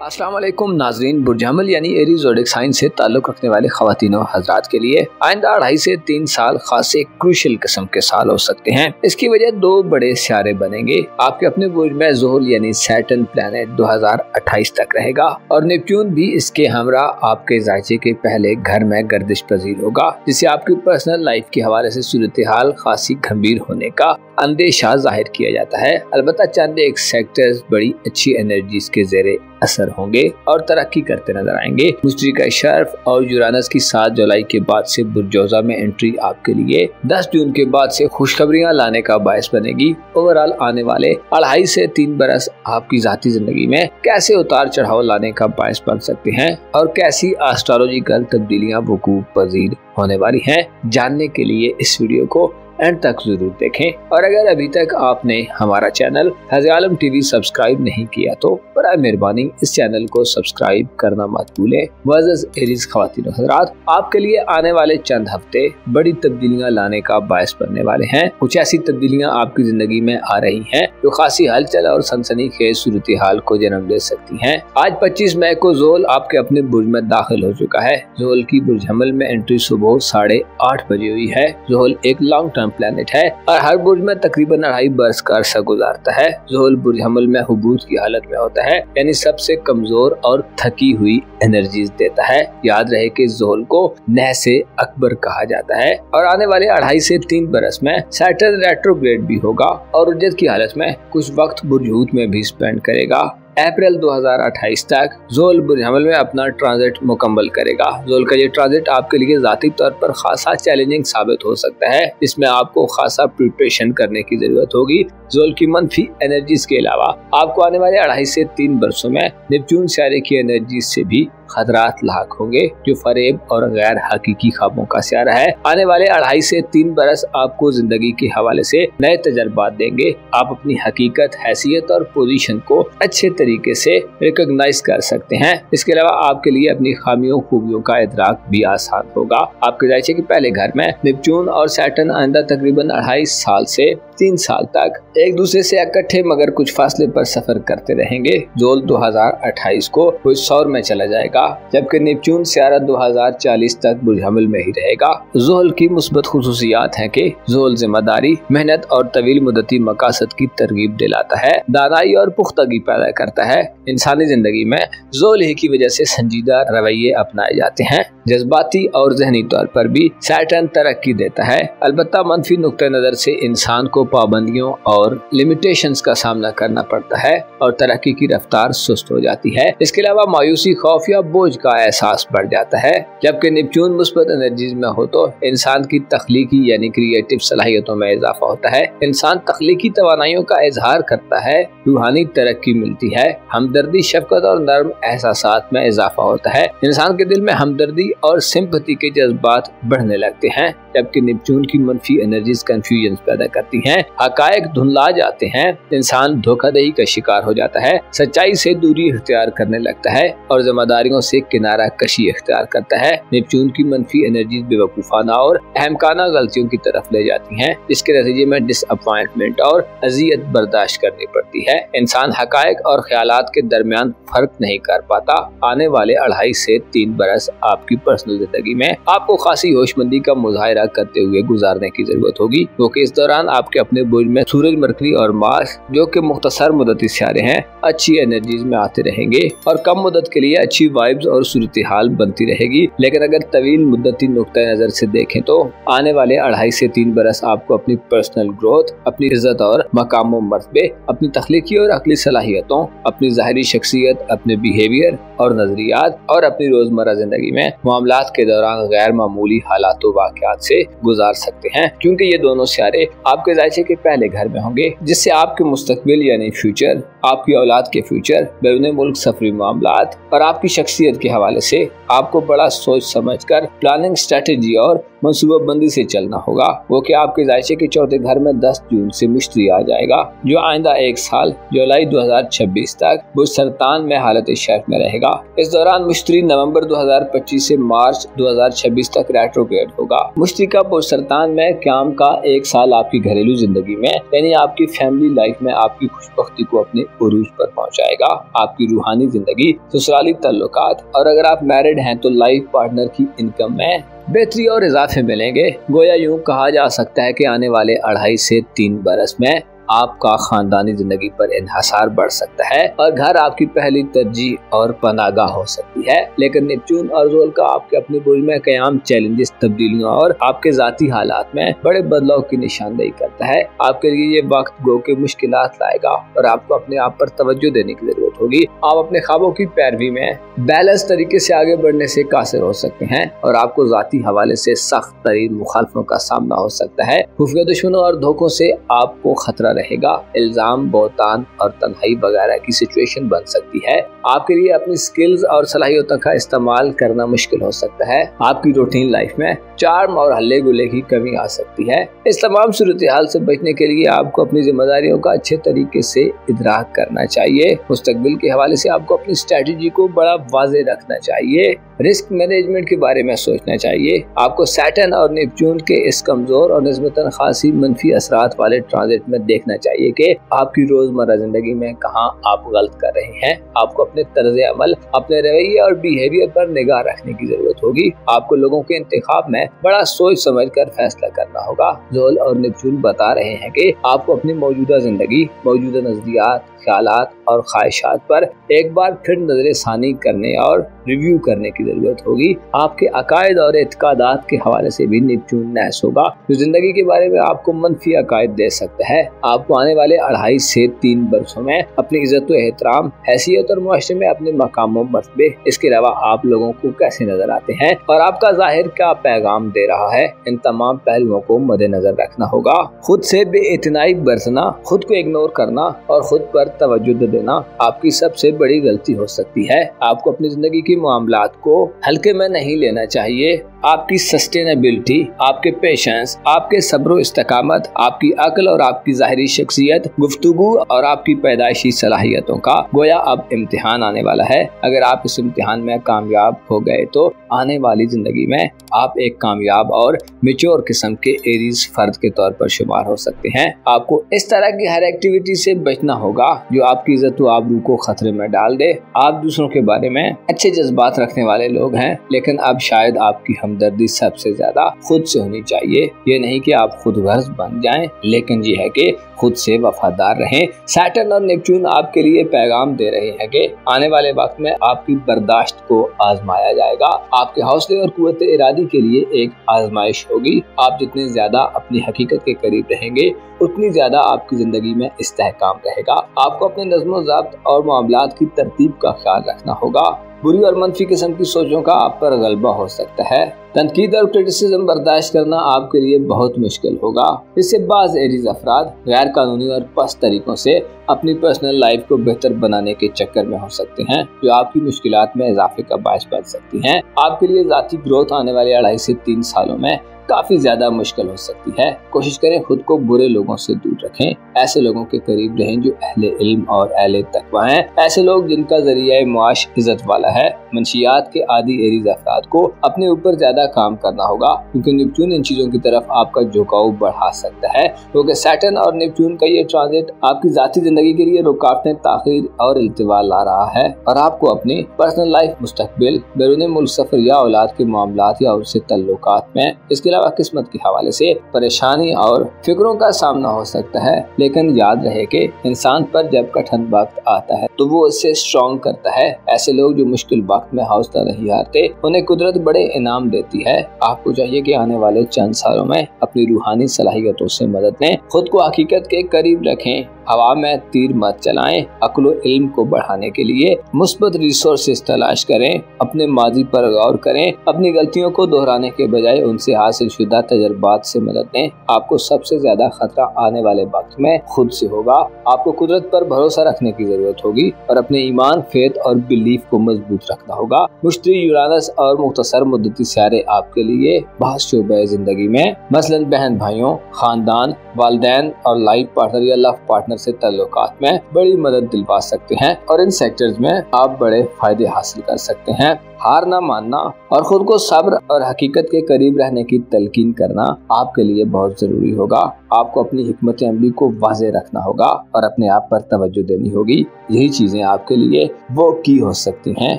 अस्सलाम वालेकुम नाजरीन। बुर्ज हमल यानी एरीज ज़ोडिक साइन से ताल्लुक़ रखने वाले ख़वातीनो हज़रात के लिए आइंदा 2.5 से 3 साल खास एक क्रूशल किस्म के साल हो सकते हैं। इसकी वजह 2 बड़े सियारे बनेंगे। आपके अपने बुर्ज में ज़ुहल यानी सैटर्न प्लैनेट 2028 तक रहेगा और नेपच्यून भी इसके हमरा आपके जायचे के पहले घर में गर्दिश पजीर होगा, जिससे आपकी पर्सनल लाइफ के हवाले से सूरत हाल खासी गंभीर होने का अंदेशा जाहिर किया जाता है। अलबत्ता चंद एक सेक्टर्स बड़ी अच्छी एनर्जीज के ज़ेरे असर होंगे और तरक्की करते नजर आएंगे। मुश्तरी का शर्फ और यूरानस की 7 जुलाई के बाद से बुर्जोजा में एंट्री आपके लिए 10 जून के बाद से खुशखबरियां लाने का बायस बनेगी। ओवरऑल आने वाले 2.5 से 3 बरस आपकी जाती जिंदगी में कैसे उतार चढ़ाव लाने का बायस बन सकते हैं और कैसी एस्ट्रोलॉजिकल तब्दीलियां वकूअ पजीर होने वाली हैं, जानने के लिए इस वीडियो को एंड तक जरूर देखें। और अगर अभी तक आपने हमारा चैनल हज़ आलम टीवी सब्सक्राइब नहीं किया तो बराए मेहरबानी इस चैनल को सब्सक्राइब करना मत भूलें। मुअज़्ज़ज़ एरीज ख़वातीन हज़रात, आपके लिए आने वाले चंद हफ्ते बड़ी तब्दीलियां लाने का बायस बनने वाले हैं। कुछ ऐसी तब्दीलियां आपकी जिंदगी में आ रही हैं जो खासी हलचल और सनसनीखेज सूरत हाल को जन्म दे सकती हैं। आज 25 मई को ज़ुहल आपके अपने बुर्ज में दाखिल हो चुका है। ज़ुहल की बुर्ज हमल में एंट्री सुबह 8:30 बजे हुई है। ज़ुहल एक लॉन्ग टर्म प्लैनेट है और हर बुर्ज में तकरीबन 2.5 बरस का अरसा गुजारता है। ज़ुहल बुर्ज हमल में हुबूत की हालत में होता है, यानी सबसे कमजोर और थकी हुई एनर्जीज देता है। याद रहे कि ज़ुहल को नहसे अकबर कहा जाता है और आने वाले 2.5 से 3 बरस में सैटर्न रेट्रोग्रेड भी होगा और उज्जत की हालत में कुछ वक्त बुर्ज हूत में भी स्पेंड करेगा। अप्रैल 2028 तक ज़ुहल बुर्ज हमल में अपना ट्रांजिट मुकम्मल करेगा। ज़ुहल का ये ट्रांजिट आपके लिए ज़ाती तौर पर खासा चैलेंजिंग साबित हो सकता है। इसमें आपको खासा प्रिपरेशन करने की जरूरत होगी। ज़ुहल की मनफी एनर्जीज के अलावा आपको आने वाले 2.5 से 3 बरसों में नेपच्यून सियारे की एनर्जीज से भी खतरात लाक होंगे, जो फरेब और गैर हकीकी ख्वाबों का सियारा है। आने वाले 2.5 से 3 बरस आपको जिंदगी के हवाले से नए तजर्बात देंगे। आप अपनी हकीकत, हैसियत और पोजीशन को अच्छे तरीके से रिकॉग्नाइज कर सकते हैं। इसके अलावा आपके लिए अपनी खामियों खूबियों का इदराक भी आसान होगा। आपके जायचे के पहले घर में नेपच्यून और सैटर्न आइंदा तकरीबन 2.5 साल से 3 साल तक एक दूसरे से इकट्ठे मगर कुछ फासले पर सफर करते रहेंगे। ज़ुहल 2028 को कुछ सौर में चला जाएगा, जबकि नेपच्यून सियारा 2040 तक बुर्ज हमल में ही रहेगा। ज़ुहल की मुस्बत खुसूसियात हैं कि ज़ुहल जिम्मेदारी, मेहनत और तवील मुद्दती मकासद की तरगीब दिलाता है, दानाई और पुख्तगी पैदा करता है। इंसानी जिंदगी में ज़ुहल ही की वजह से संजीदा रवैये अपनाए जाते हैं। जज्बाती और जहनी तौर पर भी सैटर्न तरक्की देता है। अलबत्ता मनफी नुक्ते नजर से इंसान को पाबंदियों और लिमिटेशंस का सामना करना पड़ता है और तरक्की की रफ्तार सुस्त हो जाती है। इसके अलावा मायूसी, खौफ या बोझ का एहसास बढ़ जाता है। जबकि नेपच्यून मुस्बत एनर्जीज में हो तो इंसान की तख्लीकी यानी क्रिएटिव सलाहियतों में इजाफा होता है। इंसान तख्लीकी तवानाइयों का इजहार करता है, रूहानी तरक्की मिलती है, हमदर्दी, शफकत और नर्म एहसासात में इजाफा होता है। इंसान के दिल में हमदर्दी और सिंपैथी के जज्बात बढ़ने लगते हैं। जबकि नेपच्यून की मनफी एनर्जीज कंफ्यूजन पैदा करती हैं, हकायक धुंधला जाते हैं, इंसान धोखाधड़ी का शिकार हो जाता है, सच्चाई से दूरी इख्तियार करने लगता है और जिम्मेदारियों से किनारा कशी इख्तियार करता है। नेपच्यून की मनफी एनर्जीज बेवकूफाना और अहमकाना गलतियों की तरफ ले जाती हैं, जिसके नतीजे में डिसअपॉइंटमेंट और अजियत बर्दाश्त करनी पड़ती है। इंसान हकायक और ख्यालात के दरमियान फर्क नहीं कर पाता। आने वाले 2.5 से 3 बरस आपकी पर्सनल जिंदगी में आपको खासी होशमंदी का मुजाहिरा करते हुए गुजारने की जरूरत होगी, क्योंकि इस दौरान आपके अपने बुर्ज में सूरज, मरकरी और मार्स, जो कि मुख्तसर मुद्दती सियारे हैं, अच्छी एनर्जीज में आते रहेंगे और कम मुद्दत के लिए अच्छी वाइब्स और सूरत हाल बनती रहेगी। लेकिन अगर तवील मुद्दती नुक्ता नजर से देखें तो आने वाले 2.5 से 3 बरस आपको अपनी पर्सनल ग्रोथ, अपनी इज्जत और मकाम व मर्तबे, अपनी तख्लीकी और अकली सलाहियतों, अपनी ज़ाहिरी शख्सियत, अपने बिहेवियर और नजरियात और अपनी रोजमर्रा जिंदगी में मामलात के दौरान गैर मामूली हालात व वाक़यात से गुजार सकते हैं, क्योंकि ये दोनों सियारे आपके जायचे के पहले घर में होंगे, जिससे आपके मुस्तकबिल यानी फ्यूचर, आपकी औलाद के फ्यूचर, बैरून मुल्क सफरी मामलात और आपकी शख्सियत के हवाले से आपको बड़ा सोच समझकर प्लानिंग, स्ट्रेटेजी और मंसूबाबंदी से चलना होगा। वो कि आपके जायचे के चौथे घर में 10 जून से मुश्तरी आ जाएगा, जो आइंदा 1 साल जुलाई 2026 तक बुर्ज सरतान में हालत शर्फ में रहेगा। इस दौरान मुश्तरी नवंबर 2025 से मार्च 2026 तक रेट्रोग्रेड होगा। मुश्तरी का बुर्ज सरतान में क्याम का 1 साल आपकी घरेलू जिंदगी में यानी आपकी फैमिली लाइफ में आपकी खुशबख्ती को अपने उरूज पर पहुंचाएगा। आपकी रूहानी जिंदगी, ससुराली ताल्लुकात और अगर आप मैरिड हैं तो लाइफ पार्टनर की इनकम में बेहतरी और इजाफे मिलेंगे। गोया यूं कहा जा सकता है कि आने वाले 2.5 से 3 बरस में आपका खानदानी जिंदगी पर इन्हिसार बढ़ सकता है और घर आपकी पहली तरजीह और पनागाह हो सकती है। लेकिन नेपच्यून और ज़ोल का आपके अपने बुर्ज में क़याम चैलेंजेस, तब्दीलियों और आपके ज़ाती हालात में बड़े बदलाव की निशानदेही करता है। आपके लिए ये वक्त गो के मुश्किलात लाएगा और आपको अपने आप पर तवज्जो देने की जरूरत होगी। आप अपने ख्वाबों की पैरवी में बैलेंस तरीके से आगे बढ़ने से कासिर हो सकते हैं और आपको ज़ाती हवाले से सख्त तरीन मुखालफों का सामना हो सकता है। खुफिया दुश्मनों और धोखों से आपको खतरा रहेगा। इल्जाम, बहुतान और तन्हाई वगैरह की सिचुएशन बन सकती है। आपके लिए अपनी स्किल्स और सलाहियतों का इस्तेमाल करना मुश्किल हो सकता है। आपकी रूटीन लाइफ में चार्म और हल्ले गुल्ले की कमी आ सकती है। इस तमाम सूरत हाल से बचने के लिए आपको अपनी जिम्मेदारियों का अच्छे तरीके से इदराक करना चाहिए। मुस्तकबिल के हवाले से आपको अपनी स्ट्रेटेजी को बड़ा वाज़ेह रखना चाहिए। रिस्क मैनेजमेंट के बारे में सोचना चाहिए। आपको सैटर्न और नेपच्यून के इस कमजोर और निस्बतन खासी मनफी असरात वाले ट्रांजिट में देखना चाहिए कि आपकी रोजमर्रा जिंदगी में कहां आप गलत कर रहे हैं। आपको अपने तर्ज अमल, अपने रवैये और बिहेवियर पर निगाह रखने की जरूरत होगी। आपको लोगों के इंतखाब में बड़ा सोच समझ कर फैसला करना होगा। ज़ोल और नेपच्यून बता रहे हैं कि आपको अपनी मौजूदा जिंदगी, मौजूदा नजरियात, ख्यालात और ख्वाहिशात पर एक बार फिर नजर सानी करने और रिव्यू करने की जरूरत होगी। आपके अकायद और एतकादात के हवाले से भी नेपच्यून नहस होगा, जो जिंदगी के बारे में आपको मनफी अकायद दे सकता है। आपको आने वाले 2.5 से 3 बरसों में अपनी इज्जत व एहतराम, हैसियत और मुआशरे में अपने मकाम व मर्तबे, इसके अलावा आप लोगों को कैसे नजर आते हैं और आपका जाहिर क्या पैगाम दे रहा है, इन तमाम पहलुओं को मद्देनजर रखना होगा। खुद से बेइतनाई बरतना, खुद को इग्नोर करना और खुद पर तवज्जो देना आपकी सबसे बड़ी गलती हो सकती है। आपको अपनी जिंदगी के मामलात को हल्के में नहीं लेना चाहिए। आपकी सस्टेनेबिलिटी, आपके पेशेंस, आपके सब्र इस्तकामत, आपकी अक्ल और आपकी ज़ाहिरी शख्सियत, गुफ्तगू और आपकी पैदाइशी सलाहियतों का गोया अब इम्तिहान आने वाला है। अगर आप इस इम्तिहान में कामयाब हो गए तो आने वाली जिंदगी में आप एक कामयाब और मैच्योर किस्म के एरीज फर्द के तौर पर शुमार हो सकते हैं। आपको इस तरह की हर एक्टिविटी से बचना होगा जो आपकी इज्जत व आबरू को खतरे में डाल दे। आप दूसरों के बारे में अच्छे जज्बात रखने वाले लोग हैं, लेकिन अब शायद आपकी हमदर्दी सबसे ज्यादा खुद से होनी चाहिए। ये नहीं कि आप खुद गर्ज बन जाएं, लेकिन ये है कि खुद से वफादार रहें। सैटर्न और नेपच्यून आपके लिए पैगाम दे रहे हैं कि आने वाले वक्त में आपकी बर्दाश्त को आजमाया जाएगा। आपके हौसले और कुव्वत इरादी के लिए एक आजमाइश होगी। आप जितने ज्यादा अपनी हकीकत के करीब रहेंगे, उतनी ज्यादा आपकी जिंदगी में इस्तेहकाम रहेगा। आपको अपने नज़्म ज़ब्त और मामलात की तरतीब का ख्याल रखना होगा। बुरी और मनफी किस्म की सोचों का आप पर गलबा हो सकता है। तनकीद और क्रिटिसिज्म बर्दाश्त करना आपके लिए बहुत मुश्किल होगा। इससे बाज़ एरीज अफराद गैर कानूनी और पस्त तरीकों से अपनी पर्सनल लाइफ को बेहतर बनाने के चक्कर में हो सकते हैं, जो आपकी मुश्किलात में इजाफे का बायस बन सकती हैं। आपके लिए ज़ाती ग्रोथ आने वाले 2.5 से 3 सालों में काफी ज्यादा मुश्किल हो सकती है। कोशिश करें खुद को बुरे लोगों से दूर रखें। ऐसे लोगों के करीब रहें जो अहले इल्म और अहले तकवा हैं। ऐसे लोग जिनका जरिया माश इज्जत वाला है। मंशियात के आदि एरीज अफराद को अपने ऊपर ज्यादा काम करना होगा, क्योंकि नेपच्यून इन चीजों की तरफ आपका झुकाव बढ़ा सकता है। क्योंकि सैटर्न और नेपच्यून का ये ट्रांजिट आपकी जाती जिंदगी के लिए रुकावटें, ताखीर और इल्तिवा ला रहा है और आपको अपनी पर्सनल लाइफ, मुस्तकबिल, बैरून मुल्क सफर या औलाद के मामलात या उससे तल्लुकात में, इसके किस्मत के हवाले से परेशानी और फिक्रों का सामना हो सकता है। लेकिन याद रहे कि इंसान पर जब कठिन वक्त आता है तो वो इससे स्ट्रॉन्ग करता है। ऐसे लोग जो मुश्किल वक्त में हौसला नहीं हारते, उन्हें कुदरत बड़े इनाम देती है। आपको चाहिए कि आने वाले चंद सालों में अपनी रूहानी सलाहियतों से मदद लें, खुद को हकीकत के करीब रखें, हवा में तीर मत चलाएं। अक्ल व इल्म को बढ़ाने के लिए मुस्बत रिसोर्सेज तलाश करें, अपने माजी पर गौर करें, अपनी गलतियों को दोहराने के बजाय उनसे हासिल हासिल शुदा तजर्बात से मदद लें। आपको सबसे ज्यादा खतरा आने वाले वक्त में खुद से होगा। आपको कुदरत पर भरोसा रखने की जरूरत होगी और अपने ईमान, फेथ और बिलीफ को मजबूत रखना होगा। मुश्तरी, यूरानस और मुख्तसर मुद्दती सियारे आपके लिए बहुत शोबे जिंदगी में, मसलन बहन भाइयों, खानदान, वालिदैन और लाइफ पार्टनर या लव पार्टनर से ताल्लुकात में बड़ी मदद दिलवा सकते हैं और इन सेक्टर्स में आप बड़े फायदे हासिल कर सकते हैं। हार ना मानना और खुद को सब्र और हकीकत के करीब रहने की तलकीन करना आपके लिए बहुत जरूरी होगा। आपको अपनी हिकमत अमली को वाज़े रखना होगा और अपने आप पर तवज्जो देनी होगी। यही चीजें आपके लिए वो की हो सकती हैं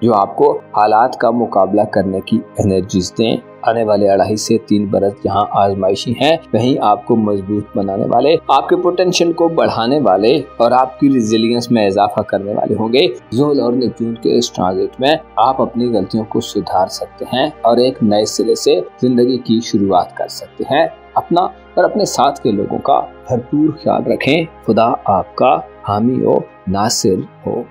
जो आपको हालात का मुकाबला करने की एनर्जीज दें। आने वाले 2.5 से 3 बरस जहां आजमाइशी हैं, वहीं आपको मजबूत बनाने वाले, आपके पोटेंशियल को बढ़ाने वाले और आपकी रिजिलियंस में इजाफा करने वाले होंगे। ज़ोहल और नेपच्यून के इस ट्रांजिट में आप अपनी गलतियों को सुधार सकते हैं और एक नए सिरे से जिंदगी की शुरुआत कर सकते हैं। अपना और अपने साथ के लोगों का भरपूर ख्याल रखें। खुदा आपका हामी हो, नासिर हो।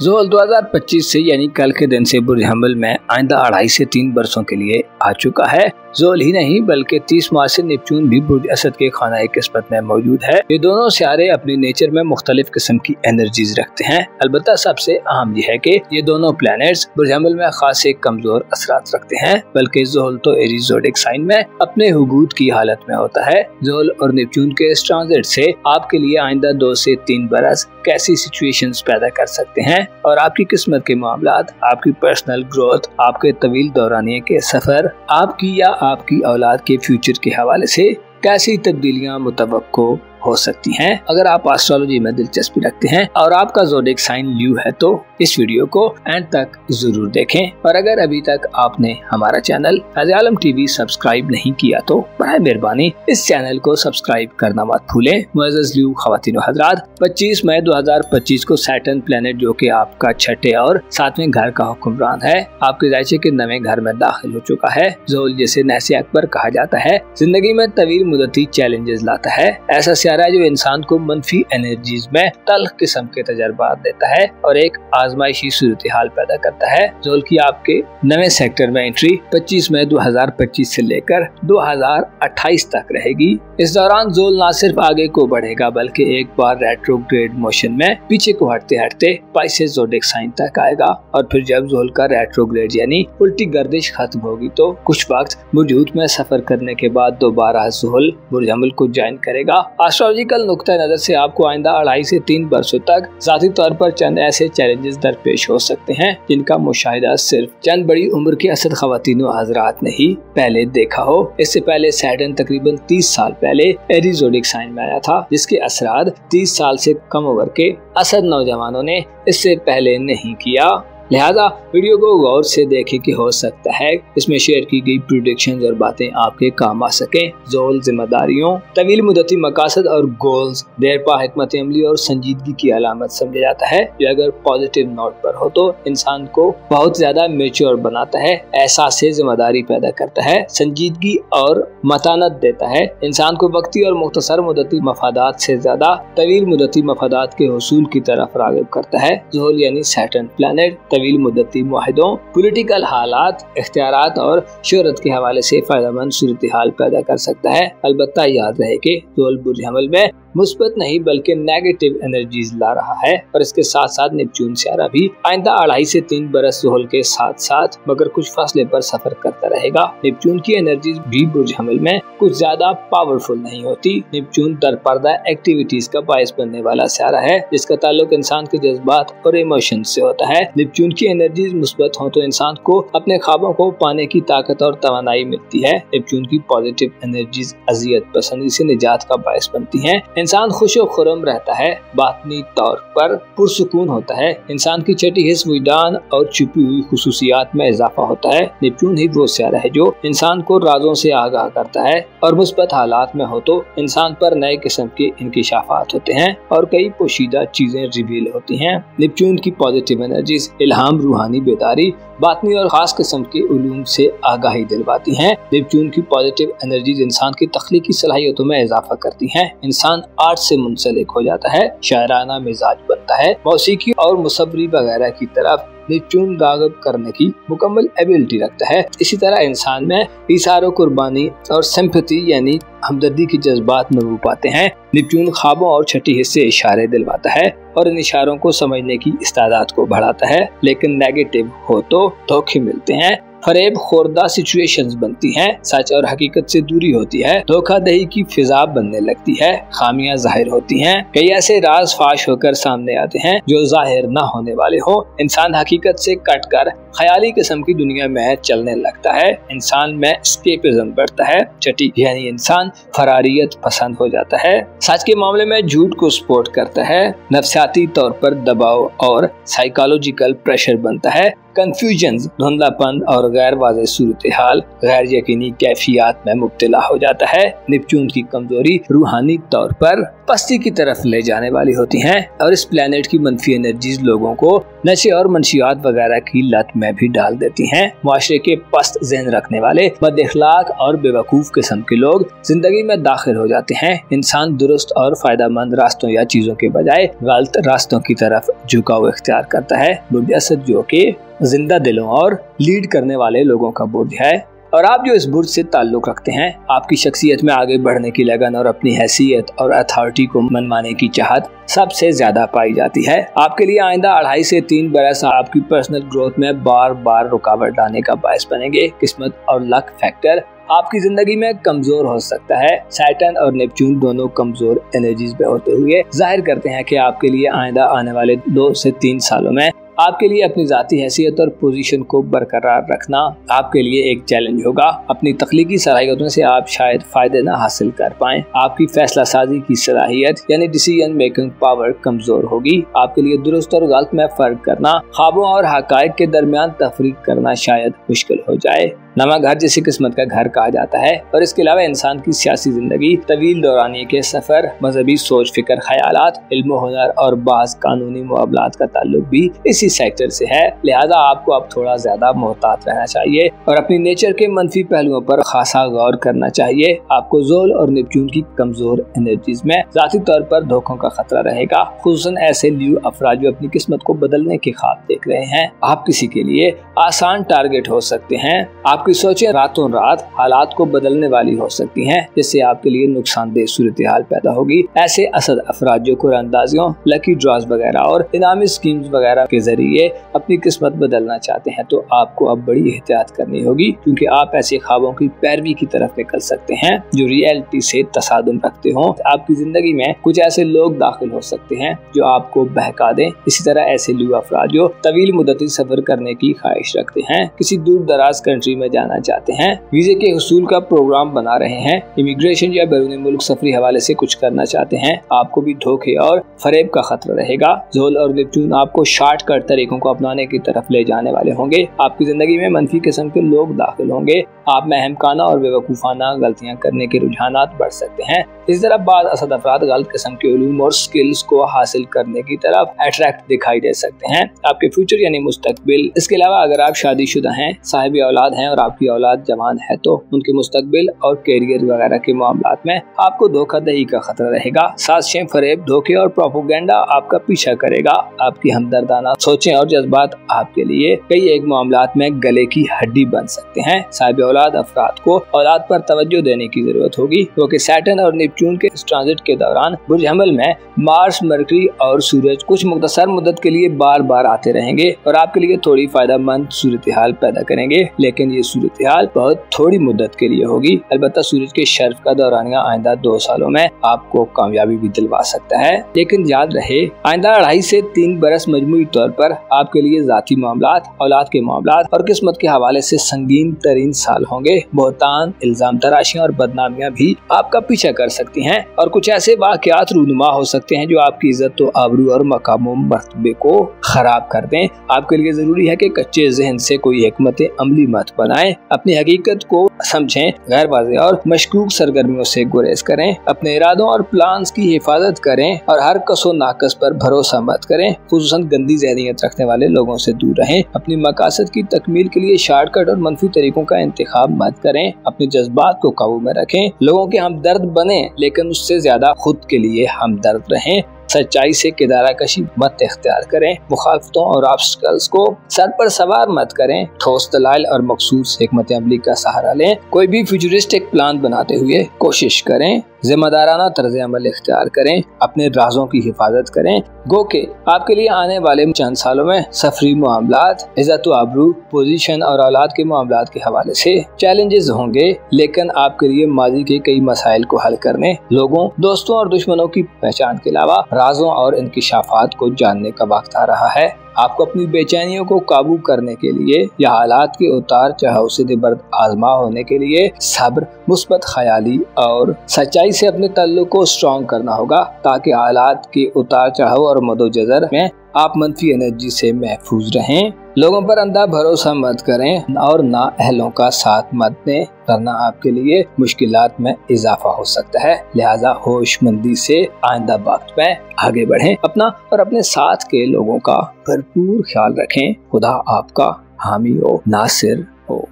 ज़ोहल 2025 से यानी कल के दिन से बुर्ज हमल में आइंदा 2.5 से 3 बरसों के लिए आ चुका है। ज़ोहल ही नहीं बल्कि 30 मार्च से नेपच्यून भी बुर्ज असद के खाना किस्मत में मौजूद है। ये दोनों सियारे अपनी नेचर में मुख्तलिफ किस्म की एनर्जीज रखते हैं। अलबत्ता सबसे अहम यह है कि ये दोनों प्लैनेट्स बुर्ज हमल में खास एक कमजोर असरात रखते हैं, बल्कि ज़ोहल तो एरीज ज़ोडिक साइन में अपने हुबूत की हालत में होता है। ज़ोहल और नेपच्यून के इस ट्रांजिट से आपके लिए आइंदा 2 से 3 बरस कैसी सिचुएशंस पैदा कर सकते हैं और आपकी किस्मत के मामलात, आपकी पर्सनल ग्रोथ, आपके तवील दौरानिये के सफर, आपकी या आपकी औलाद के फ्यूचर के हवाले से कैसी तब्दीलियां मुतवक्को हो सकती हैं। अगर आप एस्ट्रोलॉजी में दिलचस्पी रखते हैं और आपका ज़ोडिक साइन ल्यू है तो इस वीडियो को एंड तक जरूर देखें। और अगर अभी तक आपने हमारा चैनल फायज़े आलम टीवी सब्सक्राइब नहीं किया तो बराए मेहरबानी इस चैनल को सब्सक्राइब करना मत भूलें। मुअज़्ज़ज़ ल्यू ख़वातीन व हज़रात, 25 मई 2025 को सैटर्न प्लैनेट जो कि आपका छठे और 7वें घर का हुक्मरान है, आपके जायचे के 9वें घर में दाखिल हो चुका है। ज़ोहल जिसे नहसे अकबर कहा जाता है, जिंदगी में तवील मुद्दती चैलेंजेस लाता है। ऐसा सियारा जो इंसान को मनफी एनर्जीज में तल्ख किस्म के तजर्बात देता है और एक आजमाइशी सूरत हाल पैदा करता है। ज़ोहल की आपके 9वें सेक्टर में एंट्री 25 मई 2025 से लेकर 2028 तक रहेगी। इस दौरान ज़ोहल न सिर्फ आगे को बढ़ेगा बल्कि एक बार रेट्रोग्रेड मोशन में पीछे को हटते हटते पाइसेस ज़ोडिक साइन तक आएगा और फिर जब ज़ोहल का रेट्रोग्रेड यानी उल्टी गर्दिश खत्म होगी तो कुछ वक्त बुर्ज हूत में सफर करने के बाद दोबारा ज़ोहल बुर्ज हमल को ज्वाइन करेगा। एस्ट्रोलॉजिकल नुक्ता नजर से आपको आइंदा 2.5 से 3 बरसों तक जाती तौर पर चंद ऐसे चैलेंजेस दरपेश हो सकते हैं जिनका मुशाहिदा सिर्फ चंद बड़ी उम्र के असद ख़वातीन व हज़रात ने ही पहले देखा हो। इससे पहले सैटर्न तकरीबन 30 साल पहले एरीज ज़ोडिक साइन में आया था, जिसके असरात 30 साल से कम उम्र के असद नौजवानों ने इससे पहले नहीं किया। लिहाजा वीडियो को गौर से देखें कि हो सकता है इसमें शेयर की गई प्रेडिक्शंस और बातें आपके काम आ सकें। ज़ोहल जिम्मेदारियों, तवील मुद्दती मकासद और गोल्स, देरपा हिकमत अमली और संजीदगी की अलामत समझा जाता है, जो अगर पॉजिटिव नोट पर हो तो इंसान को बहुत ज्यादा मेच्योर बनाता है, एहसास से जिम्मेदारी पैदा करता है, संजीदगी और मतानत देता है, इंसान को वक्ती और मुख्तसर मुद्दती मफादात से ज्यादा तवील मुद्दती मफादात के हुसूल की तरफ राग़िब करता है। ज़ोहल यानी सैटर्न प्लैनेट तवील मुद्दती मुआहिदों, पॉलिटिकल हालात, इख्तियारात और शोहरत के हवाले से फायदेमंद सूरत हाल पैदा कर सकता है। अलबत्ता याद रहे कि ज़ोहल बुर्ज हमल में मुस्बत नहीं बल्कि नेगेटिव एनर्जीज ला रहा है और इसके साथ साथ नेपच्यून सियारा भी आइंदा 2.5 से 3 बरस ज़ोहल के साथ साथ मगर कुछ फासले पर सफर करता रहेगा। नेपच्यून की एनर्जीज भी बुर्ज हमल में कुछ ज्यादा पावरफुल नहीं होती। नेपच्यून दरपर्दा एक्टिविटीज का बायस बनने वाला सियारा है, जिसका ताल्लुक इंसान के जज्बात और इमोशन से होता है। नेपच्यून की एनर्जीज मुस्बत हो तो इंसान को अपने ख्वाबों को पाने की ताकत और तवानाई मिलती है। नेपच्यून की पॉजिटिव एनर्जीज अजियत पसंदी से निजात का बायस बनती है। इंसान खुश और खुर्रम रहता है, बातनी तौर पर पुरसुकून होता है, इंसान की छठी हिस्स विजदान और छुपी हुई खुसूसियात में इजाफा होता है। नेपच्यून ही वो सियारा है जो इंसान को राजों से आगाह करता है और मुस्बत हालात में हो तो इंसान पर नए किस्म के इंकिशाफात होते हैं और कई पोशीदा चीजें रिवील होती हैं। नेपच्यून की पॉजिटिव एनर्जीज इल्हाम, रूहानी बेदारी, बातनी और खास किस्म के उलूम से आगाही दिलवाती हैं। नेपच्यून की पॉजिटिव एनर्जीज इंसान की तख्लीकी सलाहियतों में इजाफा करती हैं। इंसान आर्ट से मुंसलिक हो जाता है, शायराना मिजाज बनता है, मौसीकी और मुसब्बरी वगैरह की तरफ नेपच्यून राग़िब करने की मुकम्मल एबिलिटी रखता है। इसी तरह इंसान में इशारों, कुर्बानी और सिंपैथी यानी हमदर्दी के जज्बात नमू पाते हैं। नेपच्यून ख्वाबों और छठी हिस्से इशारे दिलवाता है और इन इशारों को समझने की इस्तादात को बढ़ाता है, लेकिन नेगेटिव हो तो धोखे मिलते हैं, फरेब खोरदा सिचुएशंस बनती हैं, सच और हकीकत से दूरी होती है, धोखाधड़ी की फिजा बनने लगती है, खामियां जाहिर होती हैं, कई ऐसे राज फाश होकर सामने आते हैं जो जाहिर न होने वाले हो। इंसान हकीकत से कटकर ख्याली किस्म की दुनिया में चलने लगता है। इंसान में एस्केपिज्म बढ़ता है। छठी यानी इंसान फरारियत पसंद हो जाता है। सच के मामले में झूठ को सपोर्ट करता है। नफ्सियाती तौर पर दबाव और साइकोलॉजिकल प्रेशर बनता है। कंफ्यूजन, धुंधलापन और गैर वाज़ेह सूरत हाल, गैर यकीनी कैफियत में मुब्तला हो जाता है। नेपच्यून की कमजोरी रूहानी तौर पर पस्ती की तरफ ले जाने वाली होती हैं और इस प्लेनेट की मनफी एनर्जीज लोगों को नशे और मंशियात वगैरह की लत में भी डाल देती हैं। मुआशरे के पस्त ज़हन रखने वाले बदअखलाक और बेवकूफ़ किस्म के लोग जिंदगी में दाखिल हो जाते हैं। इंसान दुरुस्त और फायदेमंद रास्तों या चीज़ों के बजाय गलत रास्तों की तरफ झुकाव इख्तियार करता है। बुर्ज असद जो कि जिंदा दिलों और लीड करने वाले लोगों का बुर्ज है, और आप जो इस बुर्ज से ताल्लुक रखते हैं, आपकी शख्सियत में आगे बढ़ने की लगन और अपनी हैसियत और अथॉरिटी को मनवाने की चाहत सबसे ज्यादा पाई जाती है। आपके लिए आइंदा 2.5 से 3 बरस आपकी पर्सनल ग्रोथ में बार बार रुकावट डालने का बायस बनेंगे। किस्मत और लक फैक्टर आपकी जिंदगी में कमजोर हो सकता है। सैटर्न और नेपच्यून दोनों कमजोर एनर्जीज में होते हुए जाहिर करते हैं कि आपके लिए आइंदा आने वाले 2 से 3 सालों में आपके लिए अपनी जाती हैसियत और पोजीशन को बरकरार रखना आपके लिए एक चैलेंज होगा। अपनी तख्लीकी सलाहियतों से आप शायद फायदे न हासिल कर पाएं। आपकी फैसला साजी की सलाहियत यानी डिसीजन मेकिंग पावर कमजोर होगी। आपके लिए दुरुस्त और गलत में फर्क करना, ख्वाबों और हकायक के दरमियान तफरीक करना शायद मुश्किल हो जाए। नवा घर जिसे किस्मत का घर कहा जाता है, और इसके अलावा इंसान की सियासी जिंदगी, तवील दौरानिए के सफर, मजहबी सोच, फिक्र, ख्यालात, इल्म, हुनर और बाज़ कानूनी मुआमलात का ताल्लुक भी इसी सेक्टर से है। लिहाजा आपको अब थोड़ा ज्यादा मोहतात रहना चाहिए और अपनी नेचर के मनफी पहलुओं पर खासा गौर करना चाहिए। आपको ज़ोल और नेपच्यून की कमजोर एनर्जीज में जाती तौर पर धोखों का खतरा रहेगा, खुसूसन ऐसे ल्यू अफराद जो अपनी किस्मत को बदलने के ख्वाब देख रहे हैं। आप किसी के लिए आसान टारगेट हो सकते हैं। आपकी सोचें रातों रात हालात को बदलने वाली हो सकती हैं, जिससे आपके लिए नुकसानदेह सूरत हाल पैदा होगी। ऐसे असद अफराद जो कुरानंदाजियों, लकी ड्रॉज वगैरह और इनामी स्कीम्स वगैरह के जरिए अपनी किस्मत बदलना चाहते हैं, तो आपको अब बड़ी एहतियात करनी होगी, क्योंकि आप ऐसे ख्वाबों की पैरवी की तरफ निकल सकते हैं जो रियलिटी से तसादुम रखते हों। आपकी जिंदगी में कुछ ऐसे लोग दाखिल हो सकते हैं जो आपको बहका दें। इसी तरह ऐसे लोग अफराद जो तवील मुद्दती सफर करने की ख्वाहिश रखते हैं, किसी दूर दराज कंट्री में जाना चाहते हैं, वीजे के हुसूल का प्रोग्राम बना रहे हैं, इमिग्रेशन या बैरून मुल्क सफरी हवाले से कुछ करना चाहते हैं, आपको भी धोखे और फरेब का खतरा रहेगा। ज़ोल और नेपच्यून आपको शॉर्टकट तरीकों को अपनाने की तरफ ले जाने वाले होंगे। आपकी जिंदगी में मनफी किस्म के लोग दाखिल होंगे। आप में अहमकाना और बेवकूफाना गलतियां करने के रुझानात बढ़ सकते हैं। इस तरह बाद असद अफराद गलत किस्म के उलूम और स्किल्स को हासिल करने की तरफ अट्रैक्ट दिखाई दे सकते हैं। आपके फ्यूचर यानी मुस्तकबिल। इसके अलावा अगर आप शादीशुदा हैं, साहिब औलाद हैं और आपकी औलाद जवान है, तो उनके मुस्तकबिल और कैरियर वगैरह के मामलात में आपको धोखाधड़ी का खतरा रहेगा। साजिशें, फरेब, धोखे और प्रोपेगेंडा आपका पीछा करेगा। आपकी हमदर्दाना सोचें और जज्बात आपके लिए कई एक मामलात में गले की हड्डी बन सकते हैं। साहिब औलाद अफराद को औलाद पर तवज्जो देने की जरूरत होगी, क्योंकि सैटर्न और नेपच्यून के इस ट्रांजिट के दौरान बुर्ज हमल में मार्स, मरकरी और सूरज कुछ मुख्तसर मुद्दत के लिए बार बार आते रहेंगे और आपके लिए थोड़ी फायदेमंद सूरत हाल पैदा करेंगे, लेकिन ये सूरत हाल बहुत थोड़ी मुद्दत के लिए होगी। अलबत्ता सूरज के शर्फ का दौरानिया आइंदा 2 सालों में आपको कामयाबी भी दिलवा सकता है, लेकिन याद रहे आइंदा 2.5 से 3 बरस मजमूई तौर पर आपके लिए जाती मामलात, औलाद के मामलात और किस्मत के हवाले से संगीन तरीन साल होंगे। बहुतान, इल्जाम तराशियां और बदनामियां भी आपका पीछा कर सकती हैं और कुछ ऐसे वाकयात रूनुमा हो सकते हैं जो आपकी इज्जत व आबरू और मकाम व मर्तबे को खराब कर दें। आपके लिए जरूरी है कि कच्चे जहन से कोई हिकमत अमली मत बनाएं। अपनी हकीकत को समझें, गैर वाज़ेह और मशकूक सरगर्मियों से गुरेज करें, अपने इरादों और प्लान्स की हिफाजत करें और हर कसो नाकस पर भरोसा मत करें। खुसूसन गंदी ज़हनियत रखने वाले लोगों से दूर रहें। अपनी मकासद की तकमील के लिए शॉर्टकट और मनफी तरीकों का इंतखाब मत करें। अपने जज्बात को काबू में रखें। लोगों के हमदर्द बने, लेकिन उससे ज्यादा खुद के लिए हमदर्द रहें। सच्चाई से किनारा कशी मत इख्तियार करें, मुखालफतों और ऑब्स्टिकल्स को सर पर सवार मत करें, ठोस दलाइल और मखसूस हिकमत अमली का सहारा लें, कोई भी फ्यूचरिस्टिक प्लान बनाते हुए कोशिश करें, जिम्मेदाराना तर्ज अमल इख्तियार करें, अपने राजों की हिफाजत करें। गो के आपके लिए आने वाले चंद सालों में सफरी मामलात, इज्जत व आबरू, पोजीशन और औलाद के मामलात के हवाले से चैलेंजेस होंगे, लेकिन आपके लिए माजी के कई मसाइल को हल करने, लोगों, दोस्तों और दुश्मनों की पहचान के अलावा राजों और इंकिशाफात को जानने का वक्त आ रहा है। आपको अपनी बेचैनियों को काबू करने के लिए या हालात के उतार चढ़ाव से बर्द आजमा होने के लिए सब्र, मुस्बत ख्याली और सच्चाई से अपने तल्लुक को स्ट्रॉन्ग करना होगा, ताकि हालात के उतार चढ़ाव और मदोजजर में आप मनफी एनर्जी से महफूज रहें। लोगों पर अंधा भरोसा मत करें और ना अहलों का साथ मत दें, वरना आपके लिए मुश्किलात में इजाफा हो सकता है। लिहाजा होशमंदी से आइंदा वक्त में आगे बढ़ें, अपना और अपने साथ के लोगों का भरपूर ख्याल रखें। खुदा आपका हामी हो, नासिर हो।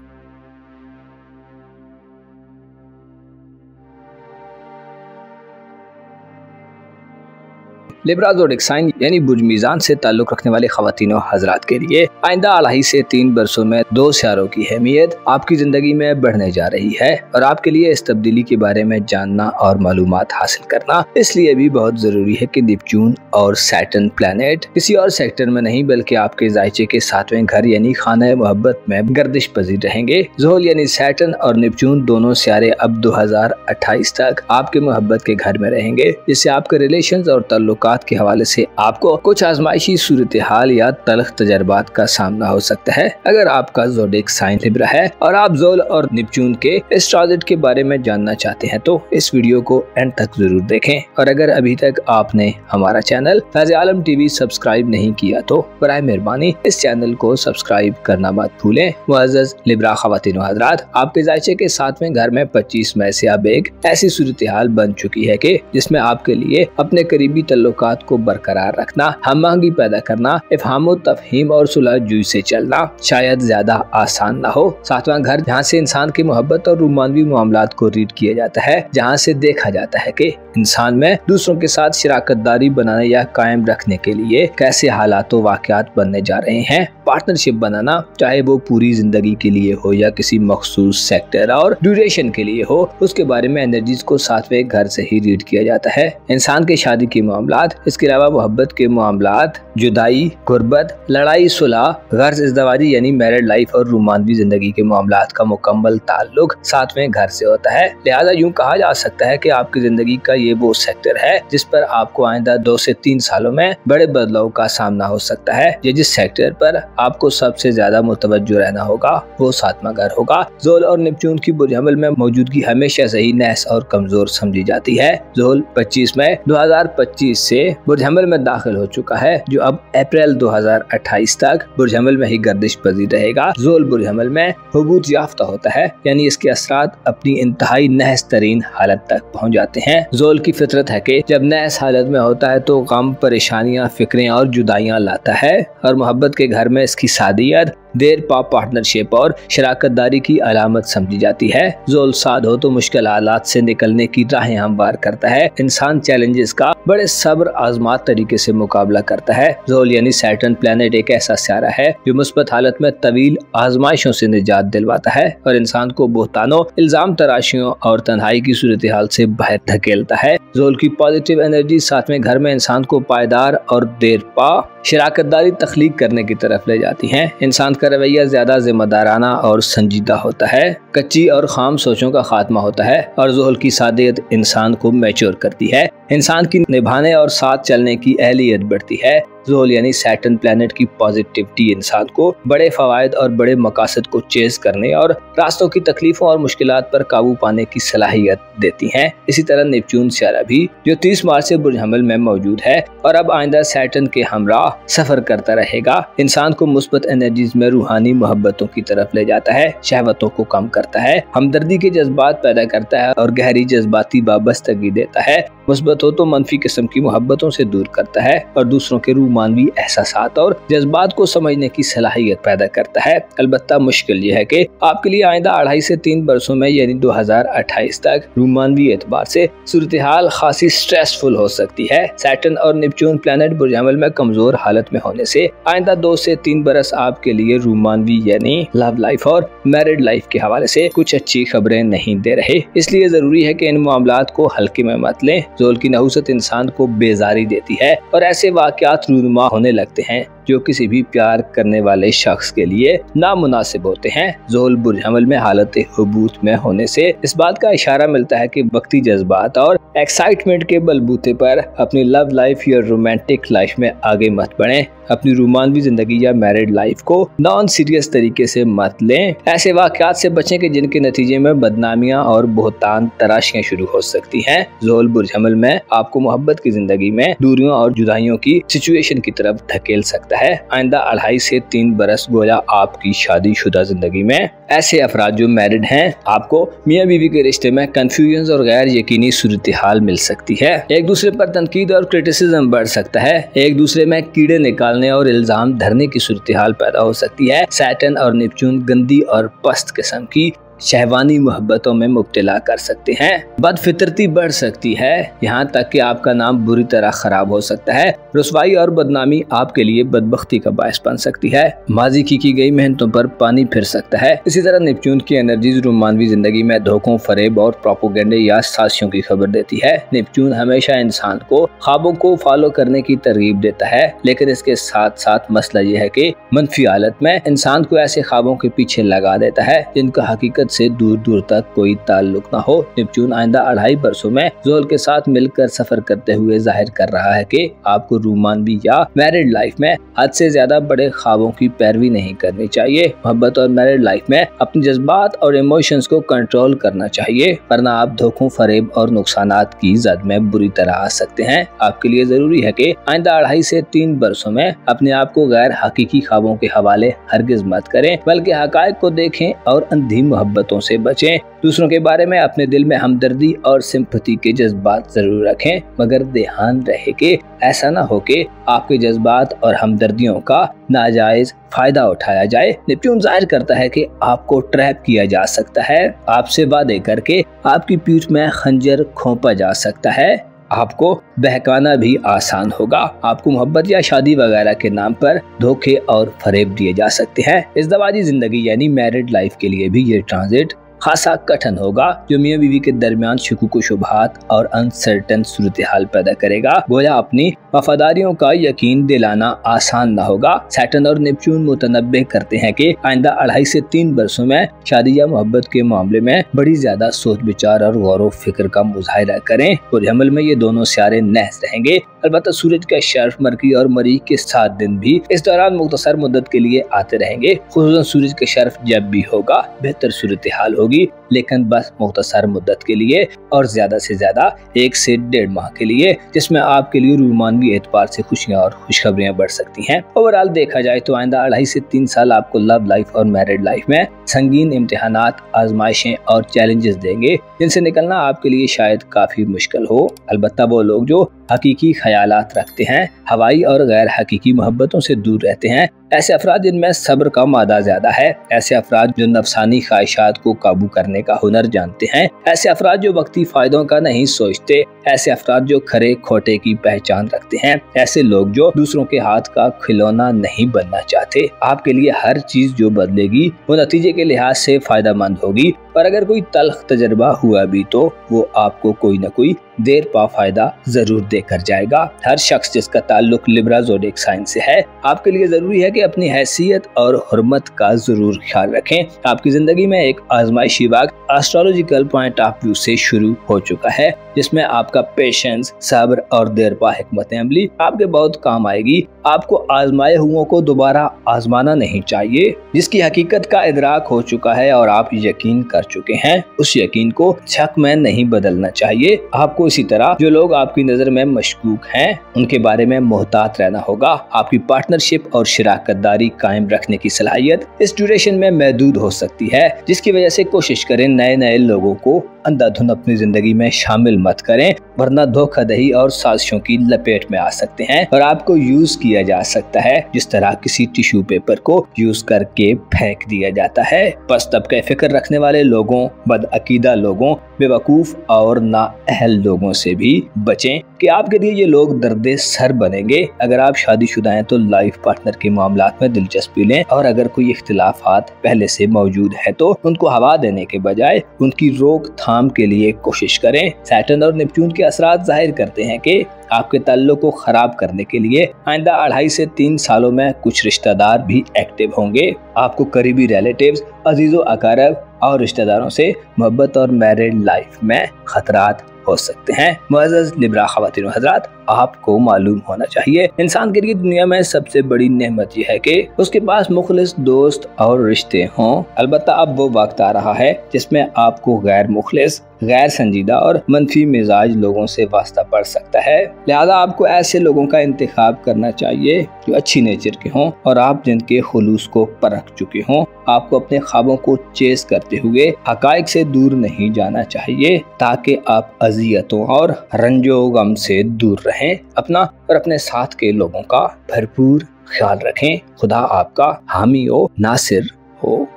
लिब्रा ज़ोडिक साइन यानी बुर्ज मीज़ान से ताल्लुक़ रखने वाले ख़वातीन और हज़रात के लिए आइंदा अलाही से 3 बरसों में 2 सियारों की अहमियत आपकी ज़िंदगी में बढ़ने जा रही है और आपके लिए इस तब्दीली के बारे में जानना और मालूमात हासिल करना इसलिए भी बहुत ज़रूरी है कि नेपच्यून और सैटर्न प्लैनेट किसी और सेक्टर में नहीं बल्कि आपके जायचे के 7वें घर यानी खाना मोहब्बत में गर्दिश पजीर रहेंगे। ज़ोहल यानी सैटर्न और नेपच्यून दोनों सियारे अब 2028 तक आपके मोहब्बत के घर में रहेंगे, जिससे आपके रिलेशंस और ताल्लुकात के हवाले से आपको कुछ आजमाइशी सूरत हाल या तल्ख तजर्बात का सामना हो सकता है। अगर आपका ज़ोडिक साइन लिब्रा है और आप ज़ोहल और नेपच्यून के इस ट्रांजिट के बारे में जानना चाहते हैं तो इस वीडियो को एंड तक जरूर देखें। और अगर अभी तक आपने हमारा चैनल फैज़ आलम टीवी सब्सक्राइब नहीं किया तो बराए मेहरबानी इस चैनल को सब्सक्राइब करना मत भूलें। मुअज़्ज़ज़ लिब्रा ख़वातीन व हज़रात, आपके जायचे के 7वें घर में 25 मई से अब एक ऐसी सूरत हाल बन चुकी है कि जिसमें आपके लिए अपने करीबी तल्लुकात को बरकरार रखना, हम आहंगी पैदा करना, इफ़हाम तफहीम और सुलह जुई से चलना शायद ज्यादा आसान ना हो। 7वां घर जहाँ से इंसान की मोहब्बत और रूमानवी मामलात को रीड किया जाता है, जहाँ से देखा जाता है कि इंसान में दूसरों के साथ शराकतदारी बनाने या कायम रखने के लिए कैसे हालात व वाक़यात बनने जा रहे हैं। पार्टनरशिप बनाना, चाहे वो पूरी जिंदगी के लिए हो या किसी मखसूस सेक्टर और ड्यूरेशन के लिए हो, उसके बारे में एनर्जीज को 7वें घर से ही रीड किया जाता है। इंसान के शादी के मामलात, इसके अलावा मोहब्बत के मामलात, जुदाई, गुर्बत, लड़ाई, सुलह, गर्ज इज़्दवाजी यानी मैरिड लाइफ और रोमांवी जिंदगी के मामलात का मुकम्मल ताल्लुक 7वें घर से होता है। लिहाजा यूँ कहा जा सकता है कि आपकी जिंदगी का ये वो सेक्टर है जिस पर आपको आइंदा 2 से 3 सालों में बड़े बदलाव का सामना हो सकता है। ये जिस सेक्टर पर आपको सबसे ज्यादा मुतवज्जो रहना होगा वो 7वां घर होगा। ज़ोहल और नेपच्यून की बुर्ज हमल में मौजूदगी हमेशा से ही नहस और कमजोर समझी जाती है। ज़ोहल 25 मई 2025 से बुर्ज हमल में दाखिल हो चुका है, जो अब अप्रैल 2028 तक बुर्ज हमल में ही गर्दिश पजीर रहेगा। ज़ोहल बुर्ज हमल में हुबूत याफ्ता होता है, यानी इसके असरात अपनी इंतहाई नहस तरीन हालत तक पहुँच जाते हैं। ज़ोहल की फितरत है कि जब नहस हालत में होता है तो गम, परेशानियाँ, फिक्रें और जुदाइयाँ लाता है और मोहब्बत के घर में इसकी सादियत देर पा पार्टनरशिप और शराकतदारी की अलामत समझी जाती है। ज़ोहल साद हो तो मुश्किल हालात से निकलने की राहें हमवार करता है। इंसान चैलेंजेस का बड़े सब्र आजमात तरीके से मुकाबला करता है। ज़ोहल यानी सैटर्न प्लैनेट एक ऐसा सियारा है जो मुस्बत हालत में तवील आजमाइशों से निजात दिलवाता है और इंसान को बोहतानों, इल्जाम तराशियों और तन्हाई की सूरत हाल से बाहर धकेलता है। ज़ोहल की पॉजिटिव एनर्जी 7वें घर में इंसान को पायदार और देर पा शराकतदारी तख्लीक करने की तरफ ले जाती है। इंसान का रवैया ज्यादा जिम्मेदाराना और संजीदा होता है, कच्ची और खाम सोचों का खात्मा होता है और ज़ोहल की सादियत इंसान को मैच्योर करती है। इंसान की निभाने और साथ चलने की अहलियत बढ़ती है। ज़ोहल यानी सैटर्न प्लैनेट की पॉजिटिविटी इंसान को बड़े फवायद और बड़े मकासद को चेज करने और रास्तों की तकलीफों और मुश्किलात पर काबू पाने की सलाहियत देती हैं। इसी तरह नेपच्यून सियारा भी जो 30 मार्च से बुर्ज हमल में मौजूद है और अब आइंदा सैटर्न के हमरा सफर करता रहेगा, इंसान को मुस्बत एनर्जीज में रूहानी मोहब्बतों की तरफ ले जाता है, शहवतों को कम करता है, हमदर्दी के जज्बात पैदा करता है और गहरी जज्बाती वाबस्तगी देता है। मुस्बत मोहब्बत हो तो मनफी किस्म की मोहब्बतों से दूर करता है और दूसरों के रूमानवी एहसासात और जज्बात को समझने की सलाहियत पैदा करता है। अलबत्ता मुश्किल यह है कि आपके लिए आइंदा 2.5 से 3 बरसों में यानी 2028 तक रूमानवी एतबार से सूरत हाल खासी स्ट्रेसफुल हो सकती है। सैटर्न और नेपच्यून प्लैनेट बुर्ज अमल में कमजोर हालत में होने से आइंदा 2 से 3 बरस आपके लिए रूमानवी यानी लव लाइफ और मैरिड लाइफ के हवाले से कुछ अच्छी खबरें नहीं दे रहे। इसलिए जरूरी है कि इन मामलात को हल्के में मत लें। ज़ोल की नहुसत इंसान को बेजारी देती है और ऐसे वाकयात रूनुमा होने लगते हैं जो किसी भी प्यार करने वाले शख्स के लिए नामुनासिब होते हैं। ज़ोल बुर्ज अमल में हालत हुबूत में होने से इस बात का इशारा मिलता है कि वक्ती जज्बात और एक्साइटमेंट के बलबूते पर अपनी लव लाइफ या रोमांटिक लाइफ में आगे मत बढ़ें। अपनी रोमानवी जिंदगी या मैरिड लाइफ को नॉन सीरियस तरीके से मत लें। ऐसे वाकयात से बचें कि जिनके नतीजे में बदनामियां और बहुतान तराशियां शुरू हो सकती हैं। ज़ोल बुर्ज अमल में आपको मोहब्बत की जिंदगी में दूरियों और जुदाइयों की सिचुएशन की तरफ धकेल सकता है। आइंदा 2.5 से 3 बरस गोया आपकी शादीशुदा जिंदगी में ऐसे अफराद जो मैरिड हैं, आपको मियाँ बीवी के रिश्ते में कंफ्यूजन और गैर यकीनी सूरत हाल मिल सकती है। एक दूसरे पर तनकीद और क्रिटिसिज्म बढ़ सकता है। एक दूसरे में कीड़े निकालने और इल्जाम धरने की सूरत हाल पैदा हो सकती है। सैटर्न और नेपच्यून गंदी और पस्त किस्म की शहवानी मोहब्बतों में मुब्तला कर सकते हैं। बदफितरती बढ़ सकती है, यहाँ तक कि आपका नाम बुरी तरह खराब हो सकता है। रुसवाई और बदनामी आपके लिए बदबख्ती का बायस बन सकती है। माजी की गई मेहनतों पर पानी फिर सकता है। इसी तरह नेपच्यून की एनर्जीज रोमानवी जिंदगी में धोखों, फरेब और प्रोपोगेंडे या साजिशों की खबर देती है। नेपच्यून हमेशा इंसान को ख्वाबों को फॉलो करने की तरगीब देता है, लेकिन इसके साथ साथ मसला यह है कि मनफी हालत में इंसान को ऐसे ख्वाबों के पीछे लगा देता है जिनका हकीकत से दूर दूर तक कोई ताल्लुक न हो। नेपच्यून आइंदा 2.5 बरसों में ज़ोल के साथ मिलकर सफर करते हुए जाहिर कर रहा है कि आपको रोमानवी या मैरिड लाइफ में हद से ज्यादा बड़े ख्वाबों की पैरवी नहीं करनी चाहिए। मोहब्बत और मैरिड लाइफ में अपने जज्बात और इमोशंस को कंट्रोल करना चाहिए, वरना आप धोखों, फरेब और नुकसानात की जद में बुरी तरह आ सकते हैं। आपके लिए जरूरी है कि आइंदा 2.5 से 3 बरसों में अपने आप को गैर हकीकी ख्वाबों के हवाले हरगिज मत करें, बल्कि हकायक को देखें और अंधी मोहब्बतों से बचें। दूसरों के बारे में अपने दिल में हमदर्दी और सिंपैथी के जज्बात जरूर रखें, मगर ध्यान रहे कि ऐसा ना हो कि आपके जज्बात और हमदर्दियों का नाजायज फायदा उठाया जाए। नेपच्यून जाहिर करता है कि आपको ट्रैप किया जा सकता है, आपसे वादे करके आपकी पीठ में खंजर खोपा जा सकता है, आपको बहकाना भी आसान होगा। आपको मोहब्बत या शादी वगैरह के नाम पर धोखे और फरेब दिए जा सकते हैं। इस दवाजी जिंदगी यानी मैरिड लाइफ के लिए भी ये ट्रांजिट खासा कठिन होगा, जो मियाँ बीवी के दरमियान शुकूक व शुबहात और अनसर्टन सूरत हाल पैदा करेगा। गोया अपनी वफादारियों का यकीन दिलाना आसान न होगा। सैटर्न और नेपच्यून मुतनब्बे करते हैं कि आइंदा 2.5 से 3 बरसों में शादी या मोहब्बत के मामले में बड़ी ज्यादा सोच विचार और गौर व फिक्र का मुजाहिरा करें। बुर्ज अमल में ये दोनों सियारे नहस रहेंगे। अलबत्ता सूरज का शर्फ, मरकरी और मरीज के 7 दिन भी इस दौरान मुख्तसर मुद्दत के लिए आते रहेंगे। खुसूसन सूरज का शर्फ जब भी होगा बेहतर सूरत हाल होगी, लेकिन बस मुख्तसर मुद्दत के लिए और ज्यादा से ज्यादा 1 से 1.5 माह के लिए, जिसमें आपके लिए रोमानवी एतबार से खुशियां और खुशखबरियां बढ़ सकती हैं। ओवरऑल देखा जाए तो आइंदा 2.5 से 3 साल आपको लव लाइफ और मैरिड लाइफ में संगीन इम्तिहानात, आजमाइशें और चैलेंजेस देंगे, जिनसे निकलना आपके लिए शायद काफी मुश्किल हो। अलबत्ता वो लोग जो हकीकी ख्यालात रखते हैं, हवाई और गैर हकीकी मोहब्बतों से दूर रहते हैं, ऐसे अफराद जिनमें सब्र का मादा ज्यादा है, ऐसे अफराद जो नफसानी ख्वाहिशात को काबू करने का हुनर जानते हैं, ऐसे अफराद जो वक्ती फायदों का नहीं सोचते, ऐसे अफराद जो खरे खोटे की पहचान रखते हैं, ऐसे लोग जो दूसरों के हाथ का खिलौना नहीं बनना चाहते। आपके लिए हर चीज जो बदलेगी वो नतीजे के लिहाज से फायदा मंद होगी, और अगर कोई तल्ख तजर्बा हुआ भी तो वो आपको कोई न कोई देर पा फायदा जरूर देकर जाएगा। हर शख्स जिसका ताल्लुक लिब्रा ज़ोडिएक साइन से है, आपके लिए जरूरी है कि अपनी हैसियत और हुर्मत का जरूर ख्याल रखें। आपकी जिंदगी में एक आजमाइशी वक्त एस्ट्रोलॉजिकल पॉइंट ऑफ व्यू से शुरू हो चुका है, जिसमें आपका पेशेंस, सब्र और देर पा हिकमत अमली आपके बहुत काम आएगी। आपको आजमाए हुओं को दोबारा आजमाना नहीं चाहिए। जिसकी हकीकत का इदराक हो चुका है और आप यकीन कर चुके हैं, उस यकीन को शक में नहीं बदलना चाहिए। आपको इसी तरह जो लोग आपकी नजर में मशकूक हैं उनके बारे में मोहतात रहना होगा। आपकी पार्टनरशिप और शराकतदारी कायम रखने की सलाहियत इस ड्यूरेशन में महदूद हो सकती है, जिसकी वजह से कोशिश करें नए लोगों को अंधाधुन अपनी जिंदगी में शामिल मत करें, वरना धोखाधड़ी और साजिशों की लपेट में आ सकते हैं और आपको यूज किया जा सकता है जिस तरह किसी टिश्यू पेपर को यूज करके फेंक दिया जाता है। बस तबका फिक्र रखने वाले लोगों, बदअकीदा लोगों, बेवकूफ और नाअहल लोगों से भी बचें कि आपके लिए ये लोग दर्दे सर बनेंगे। अगर आप शादीशुदा हैं तो लाइफ पार्टनर के मामलात में दिलचस्पी लें और अगर कोई इख्तिलाफात पहले से मौजूद है तो उनको हवा देने के बजाय उनकी रोकथाम के लिए कोशिश करें। सैटर्न और नेपच्यून के असरात जाहिर करते हैं कि आपके ताल्लुक को खराब करने के लिए आइंदा 2.5 से 3 सालों में कुछ रिश्तेदार भी एक्टिव होंगे। आपको करीबी रिलेटिव्स, अजीजों अकारब और रिश्तेदारों से मोहब्बत और मैरिड लाइफ में खतरात हो सकते हैं। मुअज़्ज़ज़ लिब्रा ख़वातीन व हज़रात, आपको मालूम होना चाहिए इंसान के लिए दुनिया में सबसे बड़ी नेमत यह है कि उसके पास मुखलिस दोस्त और रिश्ते हों। अलबत्ता अब वो वक्त आ रहा है जिसमें आपको गैर मुखलिस, गैर संजीदा और मनफी मिजाज लोगों से वास्ता पड़ सकता है। लिहाजा आपको ऐसे लोगों का इंतखाब करना चाहिए जो अच्छी नेचर के हों और आप जिनके खुलूस को परख चुके हों। आपको अपने ख्वाबों को चेस करते हुए हकाइक से दूर नहीं जाना चाहिए ताकि आप अजियतों और रंजो गम से दूर रहें। अपना और अपने साथ के लोगों का भरपूर ख्याल रखें। खुदा आपका हामी हो, नासिर हो।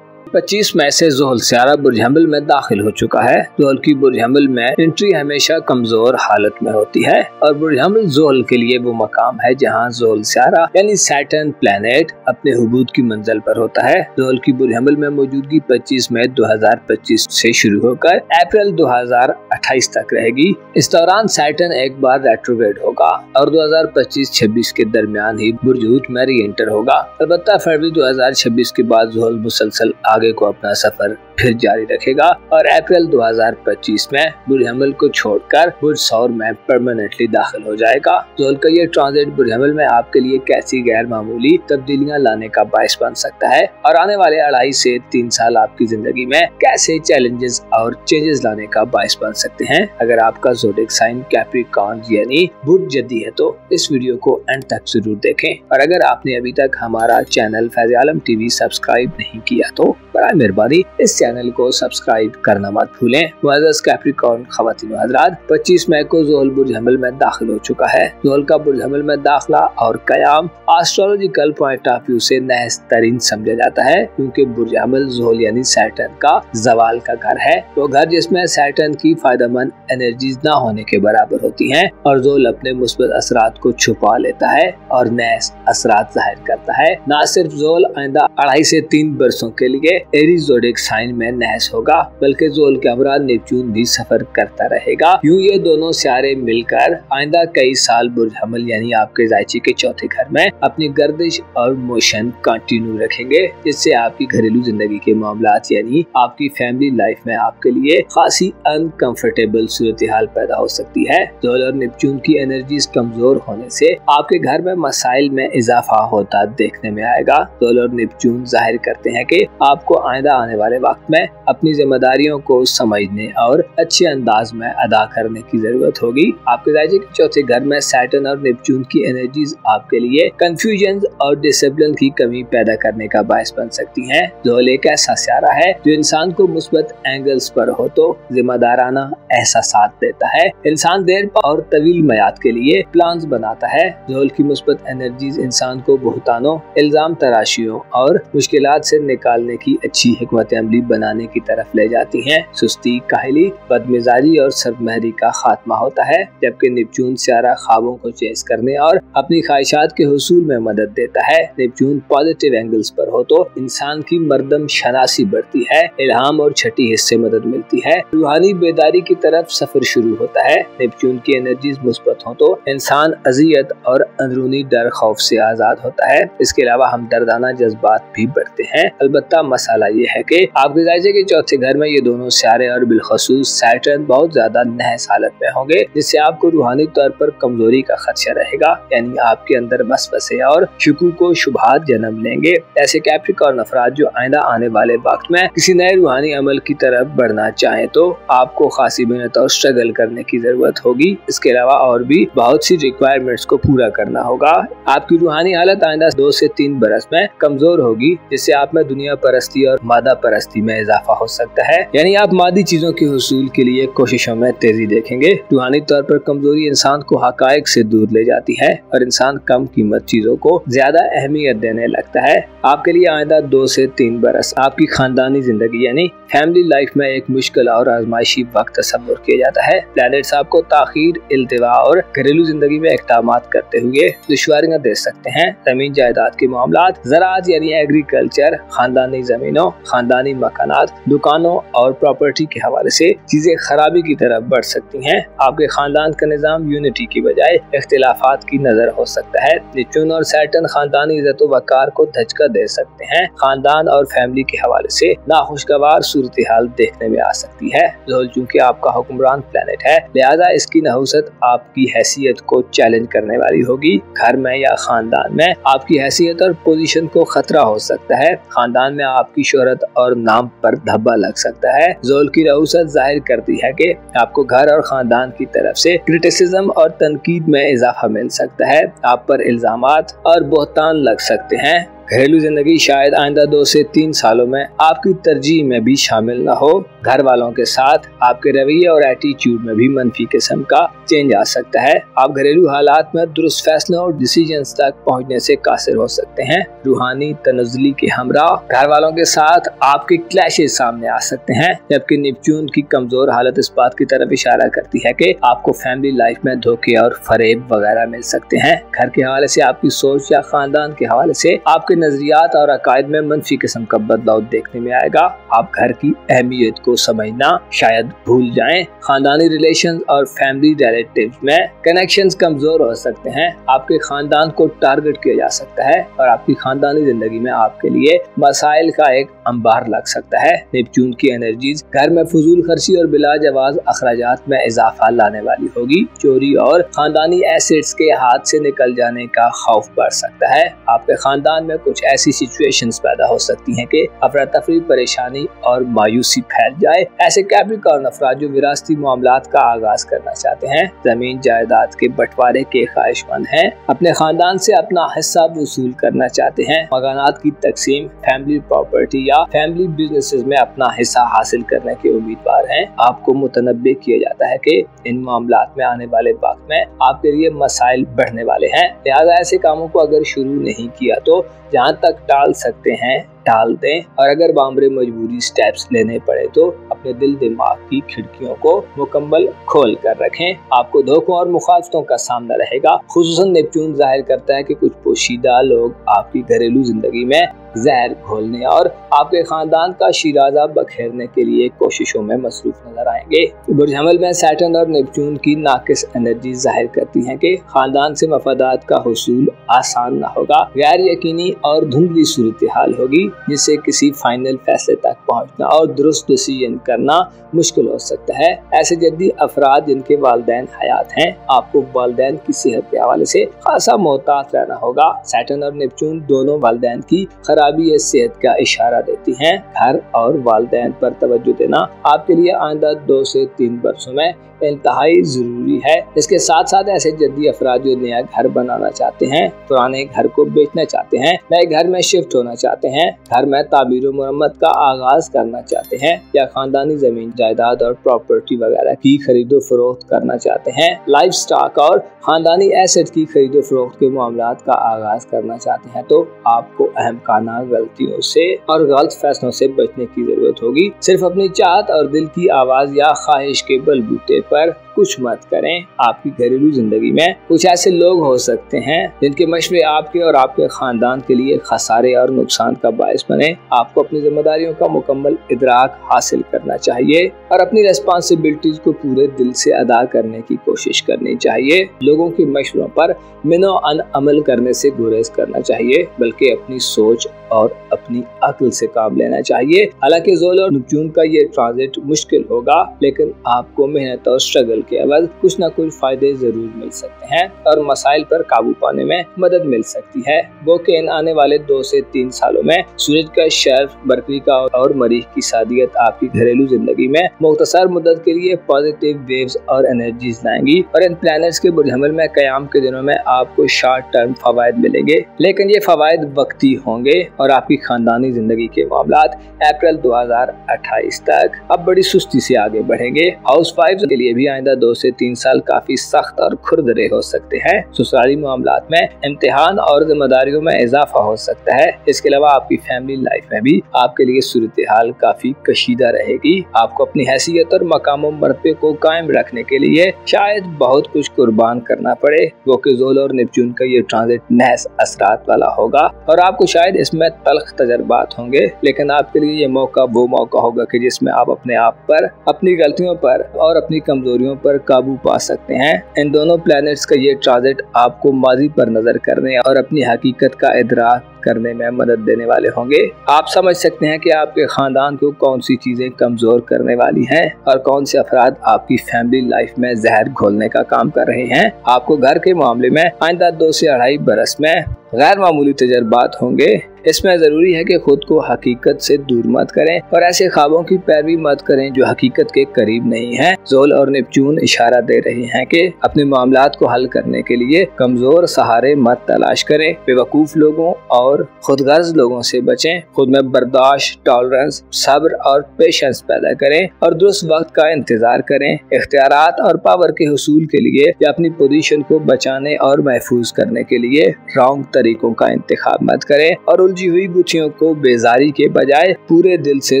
25 मई से ज़ोहल सियारा बुर्ज हमल में दाखिल हो चुका है। ज़ोहल की बुर्ज हमल में एंट्री हमेशा कमजोर हालत में होती है और बुर्ज हमल ज़ोहल के लिए वो मकाम है जहां ज़ोहल सियारा यानी सैटर्न प्लैनेट अपने हुबूद की मंजिल पर होता है। ज़ोहल की बुर्ज हमल में मौजूदगी 25 मई 2025 से शुरू होकर अप्रैल 2028 तक रहेगी। इस दौरान सैटर्न एक बार रेट्रोग्रेड होगा और 2025-26 के दरमियान ही बुर्ज हूत में री एंटर होगा। अलबत्ता फरवरी 2026 के बाद ज़ोहल मुसलसल आगे को अपना सफर फिर जारी रखेगा और अप्रैल 2025 में बुर्ज हमल को छोड़कर बुर्ज सौर में परमानेंटली दाखिल हो जाएगा। ज़ोहल का ये ट्रांजिट बुर्ज हमल में आपके लिए कैसी गैर मामूली तब्दीलियां लाने का बाइस बन सकता है और आने वाले 2.5 से 3 साल आपकी जिंदगी में कैसे चैलेंजेस और चेंजेस लाने का बाइस बन सकते हैं। अगर आपका ज़ोडिएक साइन कैप्रिकॉर्न यानी बुर्ज जद्दी है तो इस वीडियो को एंड तक जरूर देखें और अगर आपने अभी तक हमारा चैनल फैज़ आलम टीवी सब्सक्राइब नहीं किया तो बराए मेहरबानी इस चैनल को सब्सक्राइब करना मत भूलें। मुअज़्ज़ज़ कैप्रिकॉर्न ख़वातीन व हज़रात, 25 मई को ज़ोहल बुर्ज हमल में दाखिल हो चुका है। ज़ोहल का बुर्ज हमल में दाखिला और कयाम एस्ट्रोलॉजिकल पॉइंट ऑफ व्यू से नहस तरीन समझा जाता है क्योंकि बुर्ज हमल ज़ोहल यानी सैटर्न का ज़वाल का घर है। वो घर जिसमें सैटर्न की फायदेमंद एनर्जीज ना होने के बराबर होती हैं और ज़ोहल अपने मुस्बत असरात को छुपा लेता है और नहस असरात जाहिर करता है। न सिर्फ ज़ोहल आइंदा 2.5 से 3 बरसों के लिए एरीज ज़ोडिएक साइन में नहस होगा बल्कि ज़ोहल के हमरा नेपच्यून भी सफर करता रहेगा। यूं ये दोनों सियारे मिलकर आइंदा कई साल बुर्ज हमल यानी आपके जायचे के चौथे घर में अपनी गर्दिश और मोशन कंटिन्यू रखेंगे, जिससे आपकी घरेलू जिंदगी के मामलात यानी आपकी फैमिली लाइफ में आपके लिए खासी अनकंफर्टेबल सूरत हाल पैदा हो सकती है। ज़ोहल और नेपच्यून की एनर्जीज कमजोर होने से आपके घर में मसाइल में इजाफा होता देखने में आएगा। ज़ोहल और नेपच्यून जाहिर करते हैं कि आपको आइंदा आने वाले वक्त में अपनी जिम्मेदारियों को समझने और अच्छे अंदाज में अदा करने की जरूरत होगी। आपके जायचे के चौथे घर में सैटर्न और नेपच्यून की एनर्जीज आपके लिए कंफ्यूजन और डिसिप्लिन की कमी पैदा करने का बायस बन सकती हैं। ज़ोहल एक ऐसा सियारा है जो इंसान को मुस्बत एंगल्स पर हो तो जिम्मेदाराना एहसासात देता है। इंसान देर और तवील मयाद के लिए प्लान्स बनाता है। ज़ोहल की मुस्बत एनर्जीज इंसान को बहुतानों, इल्जाम तराशियों और मुश्किलात से निकालने की अच्छी हिकमत अमली बनाने की तरफ ले जाती हैं। सुस्ती, काहली, बदमिजाजी और सरमहरी का खात्मा होता है, जबकि नेपच्यून सियारा ख्वाबों को चेस करने और अपनी ख्वाहिशात के हुसूल में मदद देता है। नेपच्यून पॉजिटिव एंगल्स पर हो तो इंसान की मर्दम शनासी बढ़ती है, इल्हाम और छठी हिस्से मदद मिलती है, रूहानी बेदारी की तरफ सफर शुरू होता है। नेपच्यून की एनर्जीज मुस्बत हो तो इंसान अजियत और अंदरूनी डर खौफ से आजाद होता है। इसके अलावा हम दर्दाना जज्बात भी बढ़ते हैं। अलबत्ता मसाला ये है कि आपके जायजे के चौथे घर में ये दोनों सितारे और बिलखसूस सैटर्न बहुत ज्यादा नहस हालत में होंगे, जिससे आपको रूहानी तौर पर कमजोरी का खदशा रहेगा। यानी आपके अंदर वसवसे और शुकूक व शुबहात जन्म लेंगे। ऐसे कैप्रिकॉर्न अफराद जो आइंदा आने वाले वक्त में किसी नए रूहानी अमल की तरफ बढ़ना चाहें तो आपको खासी मेहनत और स्ट्रगल करने की जरूरत होगी। इसके अलावा और भी बहुत सी रिक्वायरमेंट्स को पूरा करना होगा। आपकी रूहानी हालत आइंदा 2 से 3 बरस में कमजोर होगी, जिससे आप में दुनिया परस्ती और मादा परस्ती में इजाफा हो सकता है। यानी आप मादी चीजों के हुसूल के लिए कोशिशों में तेजी देखेंगे। रूहानी तौर पर कमजोरी इंसान को हकायक से दूर ले जाती है और इंसान कम कीमत चीजों को ज्यादा अहमियत देने लगता है। आपके लिए आइंदा 2 से 3 बरस आपकी खानदानी जिंदगी यानी फैमिली लाइफ में एक मुश्किल और आजमाइशी वक्त तस्वुर किया जाता है। प्लैनेट्स आपको ताखीर, इल्तिवा और घरेलू जिंदगी में इक़दामात करते हुए दुश्वारियां दे सकते हैं। जमीन जायदाद के मामलात, ज़राअत यानी एग्रीकल्चर, खानदानी जमीनों, खानदानी मकानात, दुकानों और प्रॉपर्टी के हवाले से चीजें खराबी की तरफ बढ़ सकती हैं। आपके खानदान का निज़ाम यूनिटी की बजाय इख्तिलाफात की नजर हो सकता है। नेपच्यून और सैटर्न खानदानी इज्जत व वक़ार को धचका दे सकते हैं। खानदान और फैमिली के हवाले से नाखुशगवार सूरत हाल देखने में आ सकती है। ज़ोल चूंकि आपका हुक्मरान प्लेनेट है, लिहाजा इसकी नहुसत आपकी हैसियत को चैलेंज करने वाली होगी। घर में या खानदान में आपकी हैसियत और पोजीशन को खतरा हो सकता है। खानदान में आपकी शोहरत और नाम पर धब्बा लग सकता है। ज़ोल की नहुसत जाहिर करती है कि आपको घर और खानदान की तरफ से क्रिटिसिज्म और तनकीद में इजाफा मिल सकता है। आप पर इल्जामात और बोहतान लग सकते हैं। घरेलू जिंदगी शायद आइंदा 2 से 3 सालों में आपकी तरजीह में भी शामिल न हो। घर वालों के साथ आपके रवैये और एटीट्यूड में भी मनफी किस्म का चेंज आ सकता है। आप घरेलू हालात में दुरुस्त फैसलों और डिसीजंस तक पहुंचने से कासिर हो सकते हैं। रूहानी तनज़्ज़ुली के हमरा घर वालों के साथ आपके क्लैशेस सामने आ सकते हैं, जबकि नेपच्यून की कमजोर हालत इस बात की तरफ इशारा करती है कि आपको फैमिली लाइफ में धोखे और फरेब वगैरह मिल सकते हैं। घर के हवाले से आपकी सोच या खानदान के हवाले से आपके नजरियात और अकायद में मनफी किस्म का बदलाव देखने में आएगा। आप घर की अहमियत को समझना शायद भूल जाएं। खानदानी रिलेशंस और फैमिली रिलेटिव्स में कनेक्शंस कमजोर हो सकते हैं। आपके खानदान को टारगेट किया जा सकता है और आपकी खानदानी जिंदगी में आपके लिए मसाइल का एक अंबार लग सकता है। नेपच्यून की एनर्जीज घर में फजूल खर्ची और बिला जवाज अखराजात में इजाफा लाने वाली होगी। चोरी और खानदानी एसेट्स के हाथ से निकल जाने का खौफ बढ़ सकता है। आपके खानदान में कुछ ऐसी सिचुएशंस पैदा हो सकती हैं कि अफरा तफरी, परेशानी और मायूसी फैल जाए। ऐसे कैप्रिकॉर्न अफराद जो विरासती मामलात का आगाज करना चाहते हैं, जमीन जायदाद के बंटवारे के ख्वाहिशमंद हैं, अपने खानदान से अपना हिस्सा वसूल करना चाहते हैं, मकानात की तकसीम, फैमिली प्रॉपर्टी या फैमिली बिजनेसेस में अपना हिस्सा हासिल करने के उम्मीदवार हैं। आपको मुतनब्बे किया जाता है कि इन मामलात में आने वाले वक्त में आपके लिए मसाइल बढ़ने वाले हैं। लिहाजा ऐसे कामों को अगर शुरू नहीं किया तो जहाँ तक टाल सकते हैं टाल दें, और अगर बामरे मजबूरी स्टेप्स लेने पड़े तो अपने दिल दिमाग की खिड़कियों को मुकम्मल खोल कर रखें। आपको धोखों और मुखालफतों का सामना रहेगा। खुसूसन नेपच्यून जाहिर करता है कि कुछ पोशीदा लोग आपकी घरेलू जिंदगी में जहर घोलने और आपके खानदान का शिराजा बखेरने के लिए कोशिशों में मसरूफ नजर आएंगे। बुर्ज हमल में सैटर्न और नेपच्यून की नाकिस एनर्जी जाहिर करती हैं कि खानदान से मफादात का हुसूल आसान न होगा। गैर यकीनी और धुंधली सूरत हाल होगी, जिससे किसी फाइनल फैसले तक पहुंचना और दुरुस्त डिसीजन करना मुश्किल हो सकता है। ऐसे जद्दी अफराद जिनके वालिदैन हयात हैं, आपको वालिदैन की सेहत के हवाले से खासा मोहतात रहना होगा। सैटर्न और नेपच्यून दोनों वालिदैन की खराबी सेहत का इशारा देती हैं। घर और वालिदैन पर तवज्जो देना आपके लिए आइंदा 2 से 3 वर्षों में इंतहाई जरूरी है। इसके साथ साथ ऐसे जद्दी अफराद जो नया घर बनाना चाहते हैं, पुराने घर को बेचना चाहते हैं, नए घर में शिफ्ट होना चाहते हैं, घर में तामीर और मुरम्मत का आगाज करना चाहते हैं, या खानदानी जमीन जायदाद और प्रॉपर्टी वगैरह की खरीदो फरोख्त करना चाहते हैं, लाइफ स्टॉक और खानदानी एसेट की खरीदो फरोख्त के मामलात का आगाज करना चाहते हैं, तो आपको अहमकाना गलतियों से और गलत फैसलों से बचने की जरूरत होगी। सिर्फ अपनी चाहत और दिल की आवाज या ख्वाहिश के बलबूते पर कुछ मत करें। आपकी घरेलू जिंदगी में कुछ ऐसे लोग हो सकते हैं जिनके मशवरे आपके और आपके खानदान के लिए खसारे और नुकसान का बायस बने। आपको अपनी जिम्मेदारियों का मुकम्मल इदराक हासिल करना चाहिए और अपनी रेस्पॉन्सिबिलिटीज को पूरे दिल से अदा करने की कोशिश करनी चाहिए। लोगों के मशवरों पर मिनो अन अमल करने से गुरेज करना चाहिए, बल्कि अपनी सोच और अपनी अक्ल से काम लेना चाहिए। हालांकि ज़ोल और नेपच्यून का ये ट्रांजिट मुश्किल होगा, लेकिन आपको मेहनत और स्ट्रगल के अवध कुछ न कुछ फायदे जरूर मिल सकते हैं और मसाइल पर काबू पाने में मदद मिल सकती है। गो के इन आने वाले 2 से 3 सालों में सूरज का शर्फ, बरकरी का और मरीख की सादियत आपकी घरेलू जिंदगी में मुख्तसर मुद्दत के लिए पॉजिटिव वेव्स और एनर्जीज लाएंगी और इन प्लैनेट्स के बुरहमल में क़याम के दिनों में आपको शॉर्ट टर्म फवायद मिलेंगे, लेकिन ये फवायद वक्ती होंगे और आपकी खानदानी जिंदगी के मामलात अप्रैल 2028 तक अब बड़ी सुस्ती से आगे बढ़ेंगे। हाउस वाइफ्स के लिए भी आइंदा 2 से 3 साल काफी सख्त और खुरदरे हो सकते हैं। ससुराली मामलात में इम्तिहान और जिम्मेदारियों में इजाफा हो सकता है। इसके अलावा आपकी फैमिली लाइफ में भी आपके लिए सूरत हाल काफी कशीदा रहेगी। आपको अपनी हैसियत और मकाम मर्तबे को कायम रखने के लिए शायद बहुत कुछ कुर्बान करना पड़े। वो कि ज़ोल और नेपच्यून का ये ट्रांजिट नहस असरात वाला होगा और आपको शायद इसमें तल्ख तजर्बात होंगे, लेकिन आपके लिए ये मौका वो मौका होगा कि जिसमें आप अपने आप पर, अपनी गलतियों पर और अपनी कमजोरियों पर काबू पा सकते हैं। इन दोनों प्लैनेट्स का ये ट्रांजिट आपको माजी पर नजर करने और अपनी हकीकत का इदराक करने में मदद देने वाले होंगे। आप समझ सकते हैं कि आपके खानदान को कौन सी चीजें कमजोर करने वाली हैं और कौन से अफराद आपकी फैमिली लाइफ में जहर घोलने का काम कर रहे हैं। आपको घर के मामले में आइंदा 2 से 2.5 बरस में गैर मामूली तजर्बात होंगे। इसमें जरूरी है कि खुद को हकीकत से दूर मत करें और ऐसे ख्वाबों की पैरवी मत करें जो हकीकत के करीब नहीं है। ज़ोल और नेपच्यून इशारा दे रहे हैं कि अपने मामलात को हल करने के लिए कमजोर सहारे मत तलाश करें। बेवकूफ लोगों और खुदगर्ज लोगों से बचें। खुद में बर्दाश्त, टॉलरेंस, सब्र और पेशेंस पैदा करें और दुरुस्त वक्त का इंतजार करें। इख्तियारात और पावर के हुसूल के लिए या अपनी पोजीशन को बचाने और महफूज करने के लिए रॉन्ग तरीकों का इंतखाब मत करें और उलझी हुई गुत्थियों को बेजारी के बजाय पूरे दिल से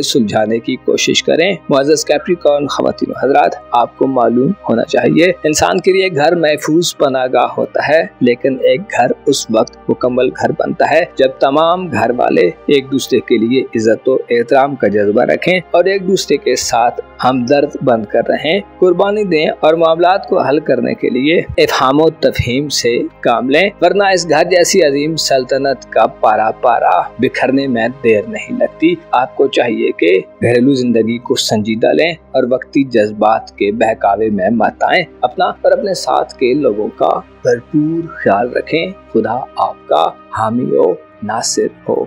सुलझाने की कोशिश करें। मुअज़्ज़ज़ कैप्रिकॉर्न ख़वातीन व हज़रात, आपको मालूम होना चाहिए इंसान के लिए घर महफूज पनाहगाह होता है, लेकिन एक घर उस वक्त मुकम्मल घर बनता है जब तमाम घर वाले एक दूसरे के लिए इज्जत और एहतराम का जज्बा रखें और एक दूसरे के साथ हमदर्द बंद कर रहें, कुर्बानी दें और मामलात को हल करने के लिए इफ़हाम व तफ़हीम से काम लें, वरना इस घर जैसी अजीम सल्तनत का पारा बिखरने में देर नहीं लगती। आपको चाहिए कि घरेलू जिंदगी को संजीदा लें और वक्ती जज्बात के बहकावे में मत आएं। अपना और अपने साथ के लोगों का भरपूर ख्याल रखें। खुदा आपका हामी हो, नासिर हो।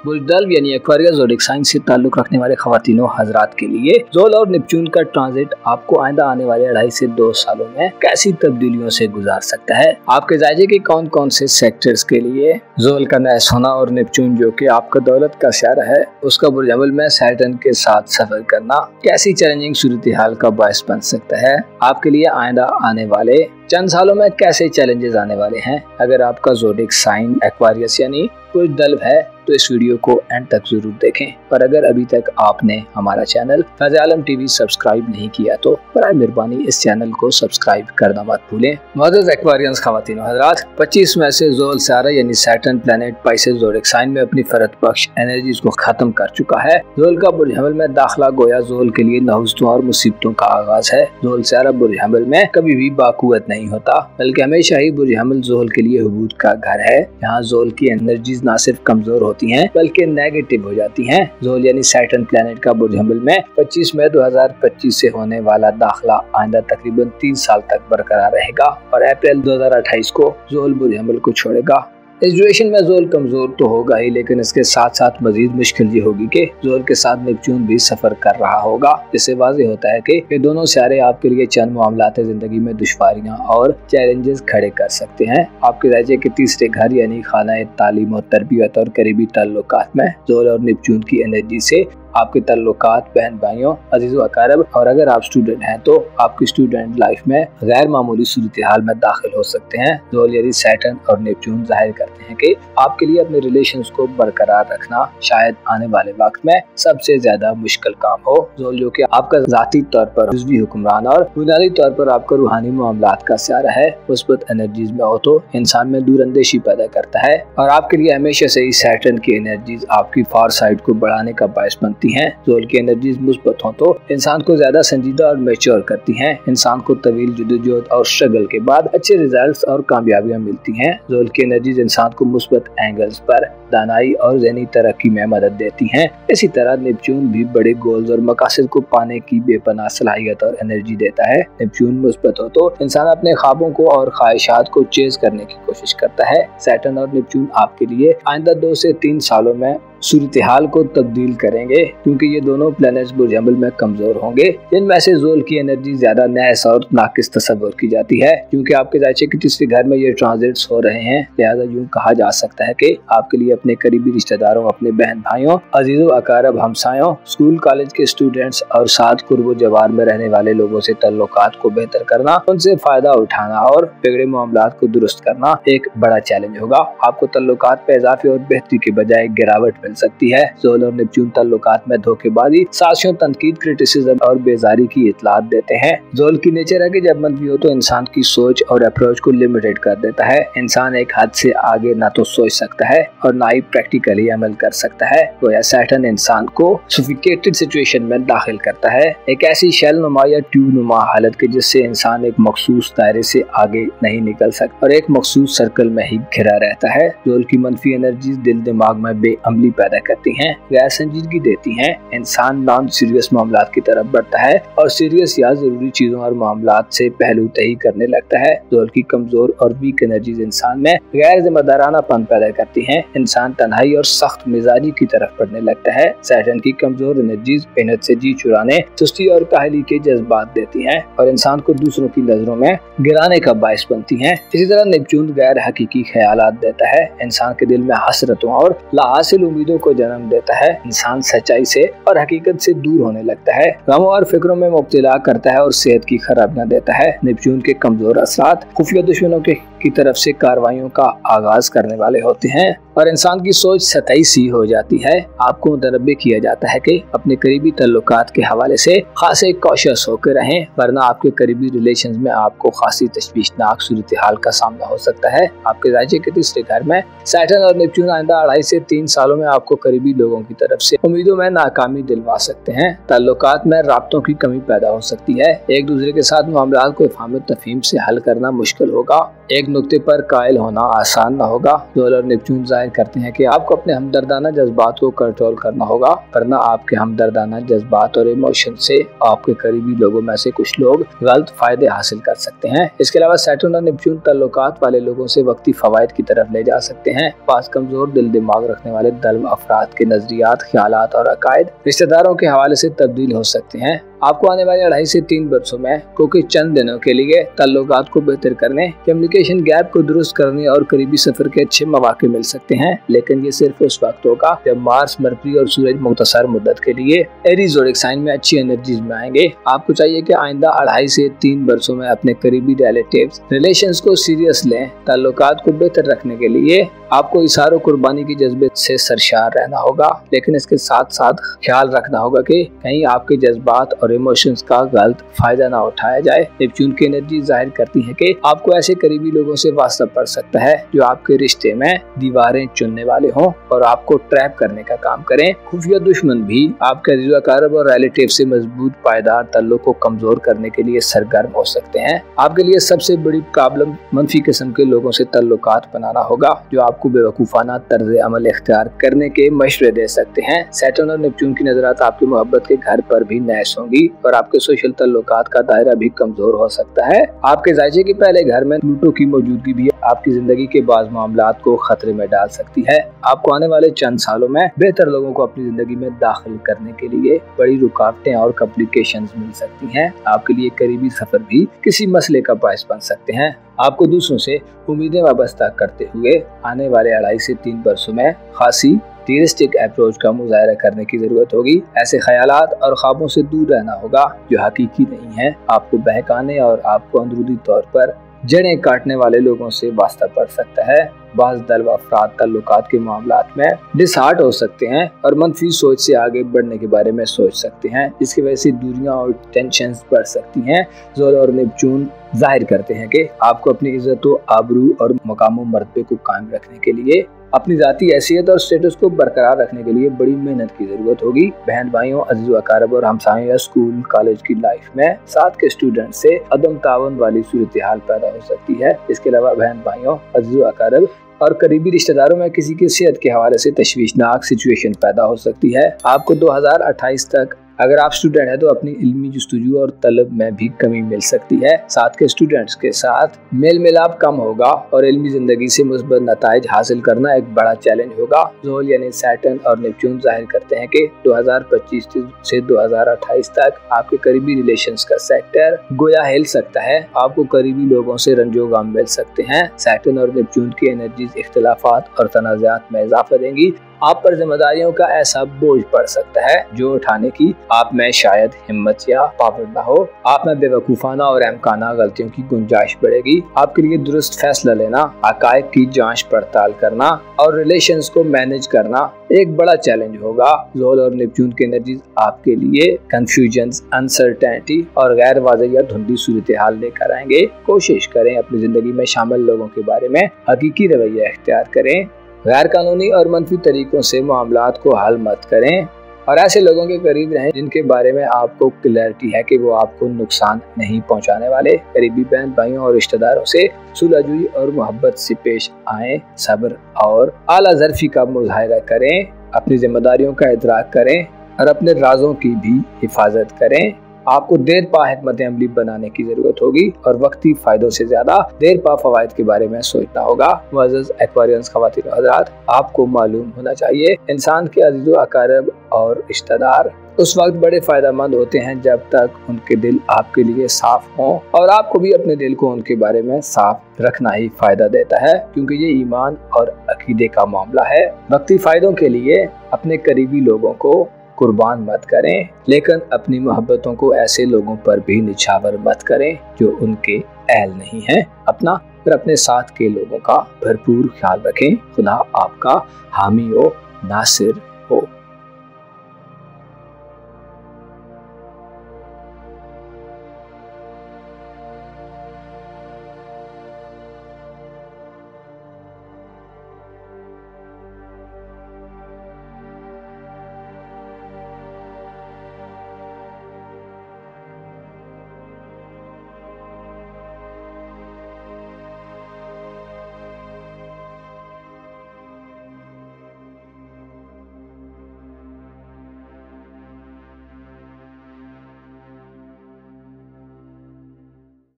बुज़दल्व यानी एक्वारियस ज़ोडिक साइन से ताल्लुक़ रखने वाले ख़वातीनों हज़रात के लिए ज़ोल और नेपच्यून का ट्रांजिट आपको आइंदा आने वाले 2.5 से 2 सालों में कैसी तब्दीलियों से गुजार सकता है। आपके जायजे के कौन कौन से सेक्टर्स के लिए ज़ोल का नहस होना और नेपच्यून जो कि आपका दौलत का स्यारा है उसका बुरजमल में सैटर्न के साथ सफर करना कैसी चैलेंजिंग सूरत हाल का बायस बन सकता है। आपके लिए आइंदा आने वाले चंद सालों में कैसे चैलेंजेस आने वाले हैं। अगर आपका ज़ोडिक साइन एक्वारियस यानी बुज़दल्व है तो इस वीडियो को एंड तक जरूर देखें। पर अगर अभी तक आपने हमारा चैनल फैज़ आलम टीवी सब्सक्राइब नहीं किया तो बराए मेहरबानी इस चैनल को सब्सक्राइब करना मत भूलें। मुअज़्ज़ज़ एक्वारियंस ख़वातीन व हज़रात, 25 में से ज़ोल सारा यानी Saturn planet Pisces zodiac sign में अपनी फरत बख्श एनर्जीज को खत्म कर चुका है। ज़ोल का बुरजमल में दाखिला गोया ज़ोल के लिए नहुस्तों और मुसीबतों का आगाज है। ज़ोल सारा बुरजमल में कभी भी बाकुवत नहीं होता, बल्कि हमेशा ही बुरजमल ज़ोल के लिए हुबूत का घर है। यहाँ ज़ोल की एनर्जीज न सिर्फ कमजोर होती हैं बल्कि नेगेटिव हो जाती हैं। ज़ोल यानी सैटर्न प्लैनेट का बुरजमल में 25 मई 2025 से होने वाला दाखिला आइंदा तकरीबन 3 साल तक बरकरार रहेगा और अप्रैल 2028 को ज़ोल बुरजमल को छोड़ेगा। इस ड्यूरेशन में ज़ोल कमजोर तो होगा ही, लेकिन इसके साथ साथ मजीद मुश्किल ये होगी कि ज़ोल के साथ नेपच्यून भी सफर कर रहा होगा, जिससे वाज़ेह होता है कि ये दोनों सितारे आपके लिए चंद मामलात जिंदगी में दुश्वारियां और चैलेंजेस खड़े कर सकते हैं। आपके राज्य के तीसरे घर यानी खाना तालीम और तरबियत और करीबी ताल्लुकात में ज़ोल और नेपच्यून की एनर्जी से आपके ताल्लुकात बहन भाइयों अजीज़ अकारब और अगर आप स्टूडेंट हैं तो आपकी स्टूडेंट लाइफ में गैर मामूली सूरत हाल में दाखिल हो सकते हैं। जोल यानी सैटर्न और नेपच्यून जाहिर करते हैं कि आपके लिए अपने रिलेशंस को बरकरार रखना शायद आने वाले वक्त में सबसे ज्यादा मुश्किल काम हो। जोल जो कि आपका जाती तौर पर जुज़वी हुक्मरान और बुनियादी तौर पर आपका रूहानी मामलात का सहारा है, मुस्बत एनर्जीज में हो तो इंसान में दूरअंदेशी पैदा करता है और आपके लिए हमेशा से ही सैटर्न की एनर्जीज आपकी फार साइड को बढ़ाने का बायस बनती हैं। जोल की एनर्जीज मुस्बत हो तो इंसान को ज्यादा संजीदा और मैच्योर करती हैं। इंसान को तवील जदोजहद और स्ट्रगल के बाद अच्छे रिजल्ट्स और कामयाबियां मिलती हैं। जोल की एनर्जीज इंसान को मुस्बत एंगल्स पर दानाई और ज़हनी तरक्की में मदद देती हैं। इसी तरह नेपच्यून भी बड़े गोल्स और मकासद को पाने की बेपनाह सलाहियत और एनर्जी देता है। नेपच्यून मुस्बत हो तो इंसान अपने ख्वाबों को और ख्वाहिशात को चेज करने की कोशिश करता है। सैटर्न और नेपच्यून आपके लिए आइंदा 2 से 3 सालों में सूरत हाल को तब्दील करेंगे क्योंकि ये दोनों प्लैनेट्स बुर्ज हमल में कमजोर होंगे, जिनमें से जोल की एनर्जी ज्यादा नैस और नाकिस तस्वर की जाती है। क्योंकि आपके जायचे के तीसरे घर में ये ट्रांजिट्स हो रहे हैं, लिहाजा यूं कहा जा सकता है कि आपके लिए अपने करीबी रिश्तेदारों, अपने बहन भाइयों, अजीजों अकारब, हमसायों, स्कूल कॉलेज के स्टूडेंट्स और साथ कुर्बो जवार में रहने वाले लोगों से ताल्लुकात को बेहतर करना, उनसे फायदा उठाना और बिगड़े मामलात को दुरुस्त करना एक बड़ा चैलेंज होगा। आपको ताल्लुकात पे इजाफे और बेहतरी के बजाय गिरावट मिल सकती है। जोल और नेपच्यून ताल्लुकात में धोखेबाजी, साजिशों, तनकीद, क्रिटिसिज्म और बेजारी की इतलात देते हैं। जोल की नेचर है कि जब मंफी हो तो इंसान की सोच और अप्रोच को लिमिटेड कर देता है। इंसान एक हद से आगे ना तो सोच सकता है और ना ही प्रैक्टिकली अमल कर सकता है। गोया सैटर्न इंसान को सफिकेटेड सिचुएशन में दाखिल करता है, एक ऐसी शेल नुमा या ट्यूब नुमा हालत के जिससे इंसान एक मखसूस दायरे से आगे नहीं निकल सकता और एक मखसूस सर्कल में ही घिरा रहता है। जोल की मनफी एनर्जी दिल दिमाग में बेअमली पैदा करती हैं, गैर संजीदगी देती हैं। इंसान नॉन सीरियस मामलात की तरफ बढ़ता है और सीरियस या जरूरी चीजों और मामलात से पहलू तही करने लगता है। जोल की कमजोर और वीक एनर्जीज इंसान में गैर जिम्मेदारानापन पैदा करती हैं। इंसान तन्हाई और सख्त मिजाजी की तरफ बढ़ने लगता है। सैटर्न की कमजोर एनर्जीज मेहनत से जी चुराने, सुस्ती और काहली के जज्बात देती हैं और इंसान को दूसरों की नजरों में गिराने का बायस बनती हैं। इसी तरह नेपच्यून गैर हकीकी ख्यालात देता है, इंसान के दिल में हसरतों और लाहासिल उम्मीदों को जन्म देता है। इंसान सच्चाई से और हकीकत से दूर होने लगता है, गमों और फिक्रों में मुब्तला करता है और सेहत की खराबियां देता है। नेपच्यून के कमजोर असरात खुफिया दुश्मनों की तरफ से कार्रवाइयों का आगाज करने वाले होते हैं और इंसान की सोच सतही सी हो जाती है। आपको मुतनब्बे किया जाता है कि अपने करीबी ताल्लुकात के हवाले से खासे कॉशियस होकर रहें, वरना आपके करीबी रिलेशंस में आपको खासी तशवीशनाक सूरत हाल का सामना हो सकता है। आपके राज्य के तीसरे घर में सैटर्न और नेपच्यून आइंदा 2.5 से 3 सालों में आपको करीबी लोगों की तरफ से उम्मीदों में नाकामी दिलवा सकते हैं। ताल्लुकात में राब्तों की कमी पैदा हो सकती है। एक दूसरे के साथ मामलात को इफ़हाम तफहीम से हल करना मुश्किल होगा। एक नुक्ते पर कायल होना आसान न होगा। जोल और नेपच्यून जाहिर करते हैं कि आपको अपने हमदर्दाना जज्बात को कंट्रोल करना होगा, वरना आपके हमदर्दाना जज्बात और इमोशन से आपके करीबी लोगों में से कुछ लोग गलत फायदे हासिल कर सकते हैं। इसके अलावा सैटर्न और नेपच्यून ताल्लुकात वाले लोगों से वक्ती फवायद की तरफ ले जा सकते हैं। पास कमजोर दिल दिमाग रखने वाले दल्व अफराद के नजरियात, ख्यालात और अकायद रिश्तेदारों के हवाले से तब्दील हो सकते हैं। आपको आने वाले 2.5 से 3 वर्षों में क्योंकि चंद दिनों के लिए ताल्लुकात को बेहतर करने, कम्युनिकेशन गैप को दुरुस्त करने और करीबी सफर के अच्छे मौके मिल सकते हैं, लेकिन ये सिर्फ उस वक्त होगा जब मार्स, मरकरी और सूरज मुख्तसर मुद्दत के लिए एरीज ज़ोडिएक साइन में अच्छी एनर्जीज में आएंगे। आपको चाहिए कि आइंदा 2.5 से 3 वर्षों में अपने करीबी रिलेटिव्स रिलेशंस को सीरियस लें। ताल्लुकात को बेहतर रखने के लिए आपको इशारों कुर्बानी के जज्बे से सरशार रहना होगा, लेकिन इसके साथ साथ ख्याल रखना होगा कि कहीं आपके जज्बात और इमोशंस का गलत फायदा ना उठाया जाए। नेपच्यून की एनर्जी जाहिर करती है कि आपको ऐसे करीबी लोगों से वास्ता पड़ सकता है जो आपके रिश्ते में दीवारें चुनने वाले हों और आपको ट्रैप करने का काम करें। खुफिया दुश्मन भी आपके अज़ीज़-ओ-अक़ारिब और रिलेटिव से मजबूत पायदार ताल्लुक को कमजोर करने के लिए सरगर्म हो सकते हैं। आपके लिए सबसे बड़ी प्रॉब्लम मनफी किस्म के लोगों से ताल्लुकात बनाना होगा जो आपको बेवकूफाना तर्ज अमल इख्तियार करने के मशवरे दे सकते हैं। सैटर्न और नेपच्यून की नजरात आपकी मोहब्बत के घर पर भी नैस होंगी और आपके सोशल ताल्लुकात का दायरा भी कमजोर हो सकता है। आपके जायचे के पहले घर में लूटों की मौजूदगी भी आपकी जिंदगी के बाज़ मामलात को खतरे में डाल सकती है। आपको आने वाले चंद सालों में बेहतर लोगों को अपनी जिंदगी में दाखिल करने के लिए बड़ी रुकावटें और कॉम्प्लिकेशंस मिल सकती हैं। आपके लिए करीबी सफर भी किसी मसले का बायस बन सकते हैं। आपको दूसरों से उम्मीदें वाबस्ता करते हुए आने वाले 2.5 से 3 वर्षों में खासी रियलिस्टिक अप्रोच का मुजाहरा करने की जरूरत होगी। ऐसे ख्यालात और ख्वाबों से दूर रहना होगा जो हकीकी नहीं है। आपको बहकाने और आपको अंदरूनी तौर पर जड़ें काटने वाले लोगों से वास्ता पड़ सकता है। बाज़ दल व अफराद ताल्लुकात के मामलात में डिसहार्ट हो सकते हैं और मनफी सोच से आगे बढ़ने के बारे में सोच सकते हैं, जिसकी वजह से दूरियां और टेंशन बढ़ सकती हैं। ज़ोल और नेपच्यून जाहिर करते हैं कि आपको अपनी इज्जत व आबरू और मकाम मर्तबे को कायम रखने के लिए, अपनी जाती हैसियत और स्टेटस को बरकरार रखने के लिए बड़ी मेहनत की जरूरत होगी। बहन भाइयों, अजीज़ अकारब और हमसायों या स्कूल कॉलेज की लाइफ में साथ के स्टूडेंट से अदम तावन वाली सूरत हाल पैदा हो सकती है। इसके अलावा बहन भाइयों, अजीज़ अकारब और करीबी रिश्तेदारों में किसी की सेहत के हवाले से तशवीशनाक सिचुएशन पैदा हो सकती है। आपको 2028 तक अगर आप स्टूडेंट हैं तो अपनी इल्मी जुस्तजू और तलब में भी कमी मिल सकती है। साथ के स्टूडेंट्स के साथ मेल मिलाप कम होगा और इल्मी जिंदगी से मुस्बत नताइज हासिल करना एक बड़ा चैलेंज होगा। ज़ोल यानी सैटर्न और नेपच्यून जाहिर करते हैं कि 2025 से 2028 तक आपके करीबी रिलेशंस का सेक्टर गोया हिल सकता है। आपको करीबी लोगों से रंजो गम मिल सकते हैं। सैटर्न और नेपच्यून की एनर्जीज इख्तिलाफात और तनाज़ात में इजाफा देंगी। आप पर जिम्मेदारियों का ऐसा बोझ पड़ सकता है जो उठाने की आप में शायद हिम्मत या पावर न हो। आप में बेवकूफाना और अहमकाना गलतियों की गुंजाइश बढ़ेगी। आपके लिए दुरुस्त फैसला लेना, हकायक की जांच पड़ताल करना और रिलेशंस को मैनेज करना एक बड़ा चैलेंज होगा। ज़ोल और नेपच्यून की एनर्जीज आपके लिए कंफ्यूजन, अनसर्टेनिटी और गैर वाज़ेह या धुंधली सूरत हाल लेकर आएंगे। कोशिश करें अपनी जिंदगी में शामिल लोगों के बारे में हकीकी रवैया इख्तियार करें। गैर कानूनी और मनफी तरीकों से मामलात को हल मत करें और ऐसे लोगों के करीब रहें जिनके बारे में आपको क्लैरिटी है कि वो आपको नुकसान नहीं पहुंचाने वाले। करीबी बहन भाइयों और रिश्तेदारों से सुलहजुई और मोहब्बत से पेश आएं। सब्र और आला ज़र्फी का मुजाहरा करें। अपनी जिम्मेदारियों का इदराक करें और अपने राजों की भी हिफाजत करें। आपको देर पा हिकमत अमली बनाने की जरूरत होगी और वक्ती फायदों से ज्यादा देर पा फवायद के बारे में सोचना होगा। मुअज़्ज़ज़ एक्वेरियंस ख़वातीन और हज़रात, आपको मालूम होना चाहिए इंसान के अज़ीज़ व अकारब और रिश्तेदार उस वक्त बड़े फायदेमंद होते हैं जब तक उनके दिल आपके लिए साफ हों, और आपको भी अपने दिल को उनके बारे में साफ रखना ही फायदा देता है, क्योंकि ये ईमान और अकीदे का मामला है। वक्ती फायदों के लिए अपने करीबी लोगों को कुर्बान मत करें, लेकिन अपनी मोहब्बतों को ऐसे लोगों पर भी निछावर मत करें जो उनके अहल नहीं हैं। अपना और अपने साथ के लोगों का भरपूर ख्याल रखें। खुदा आपका हामी हो, नासिर हो।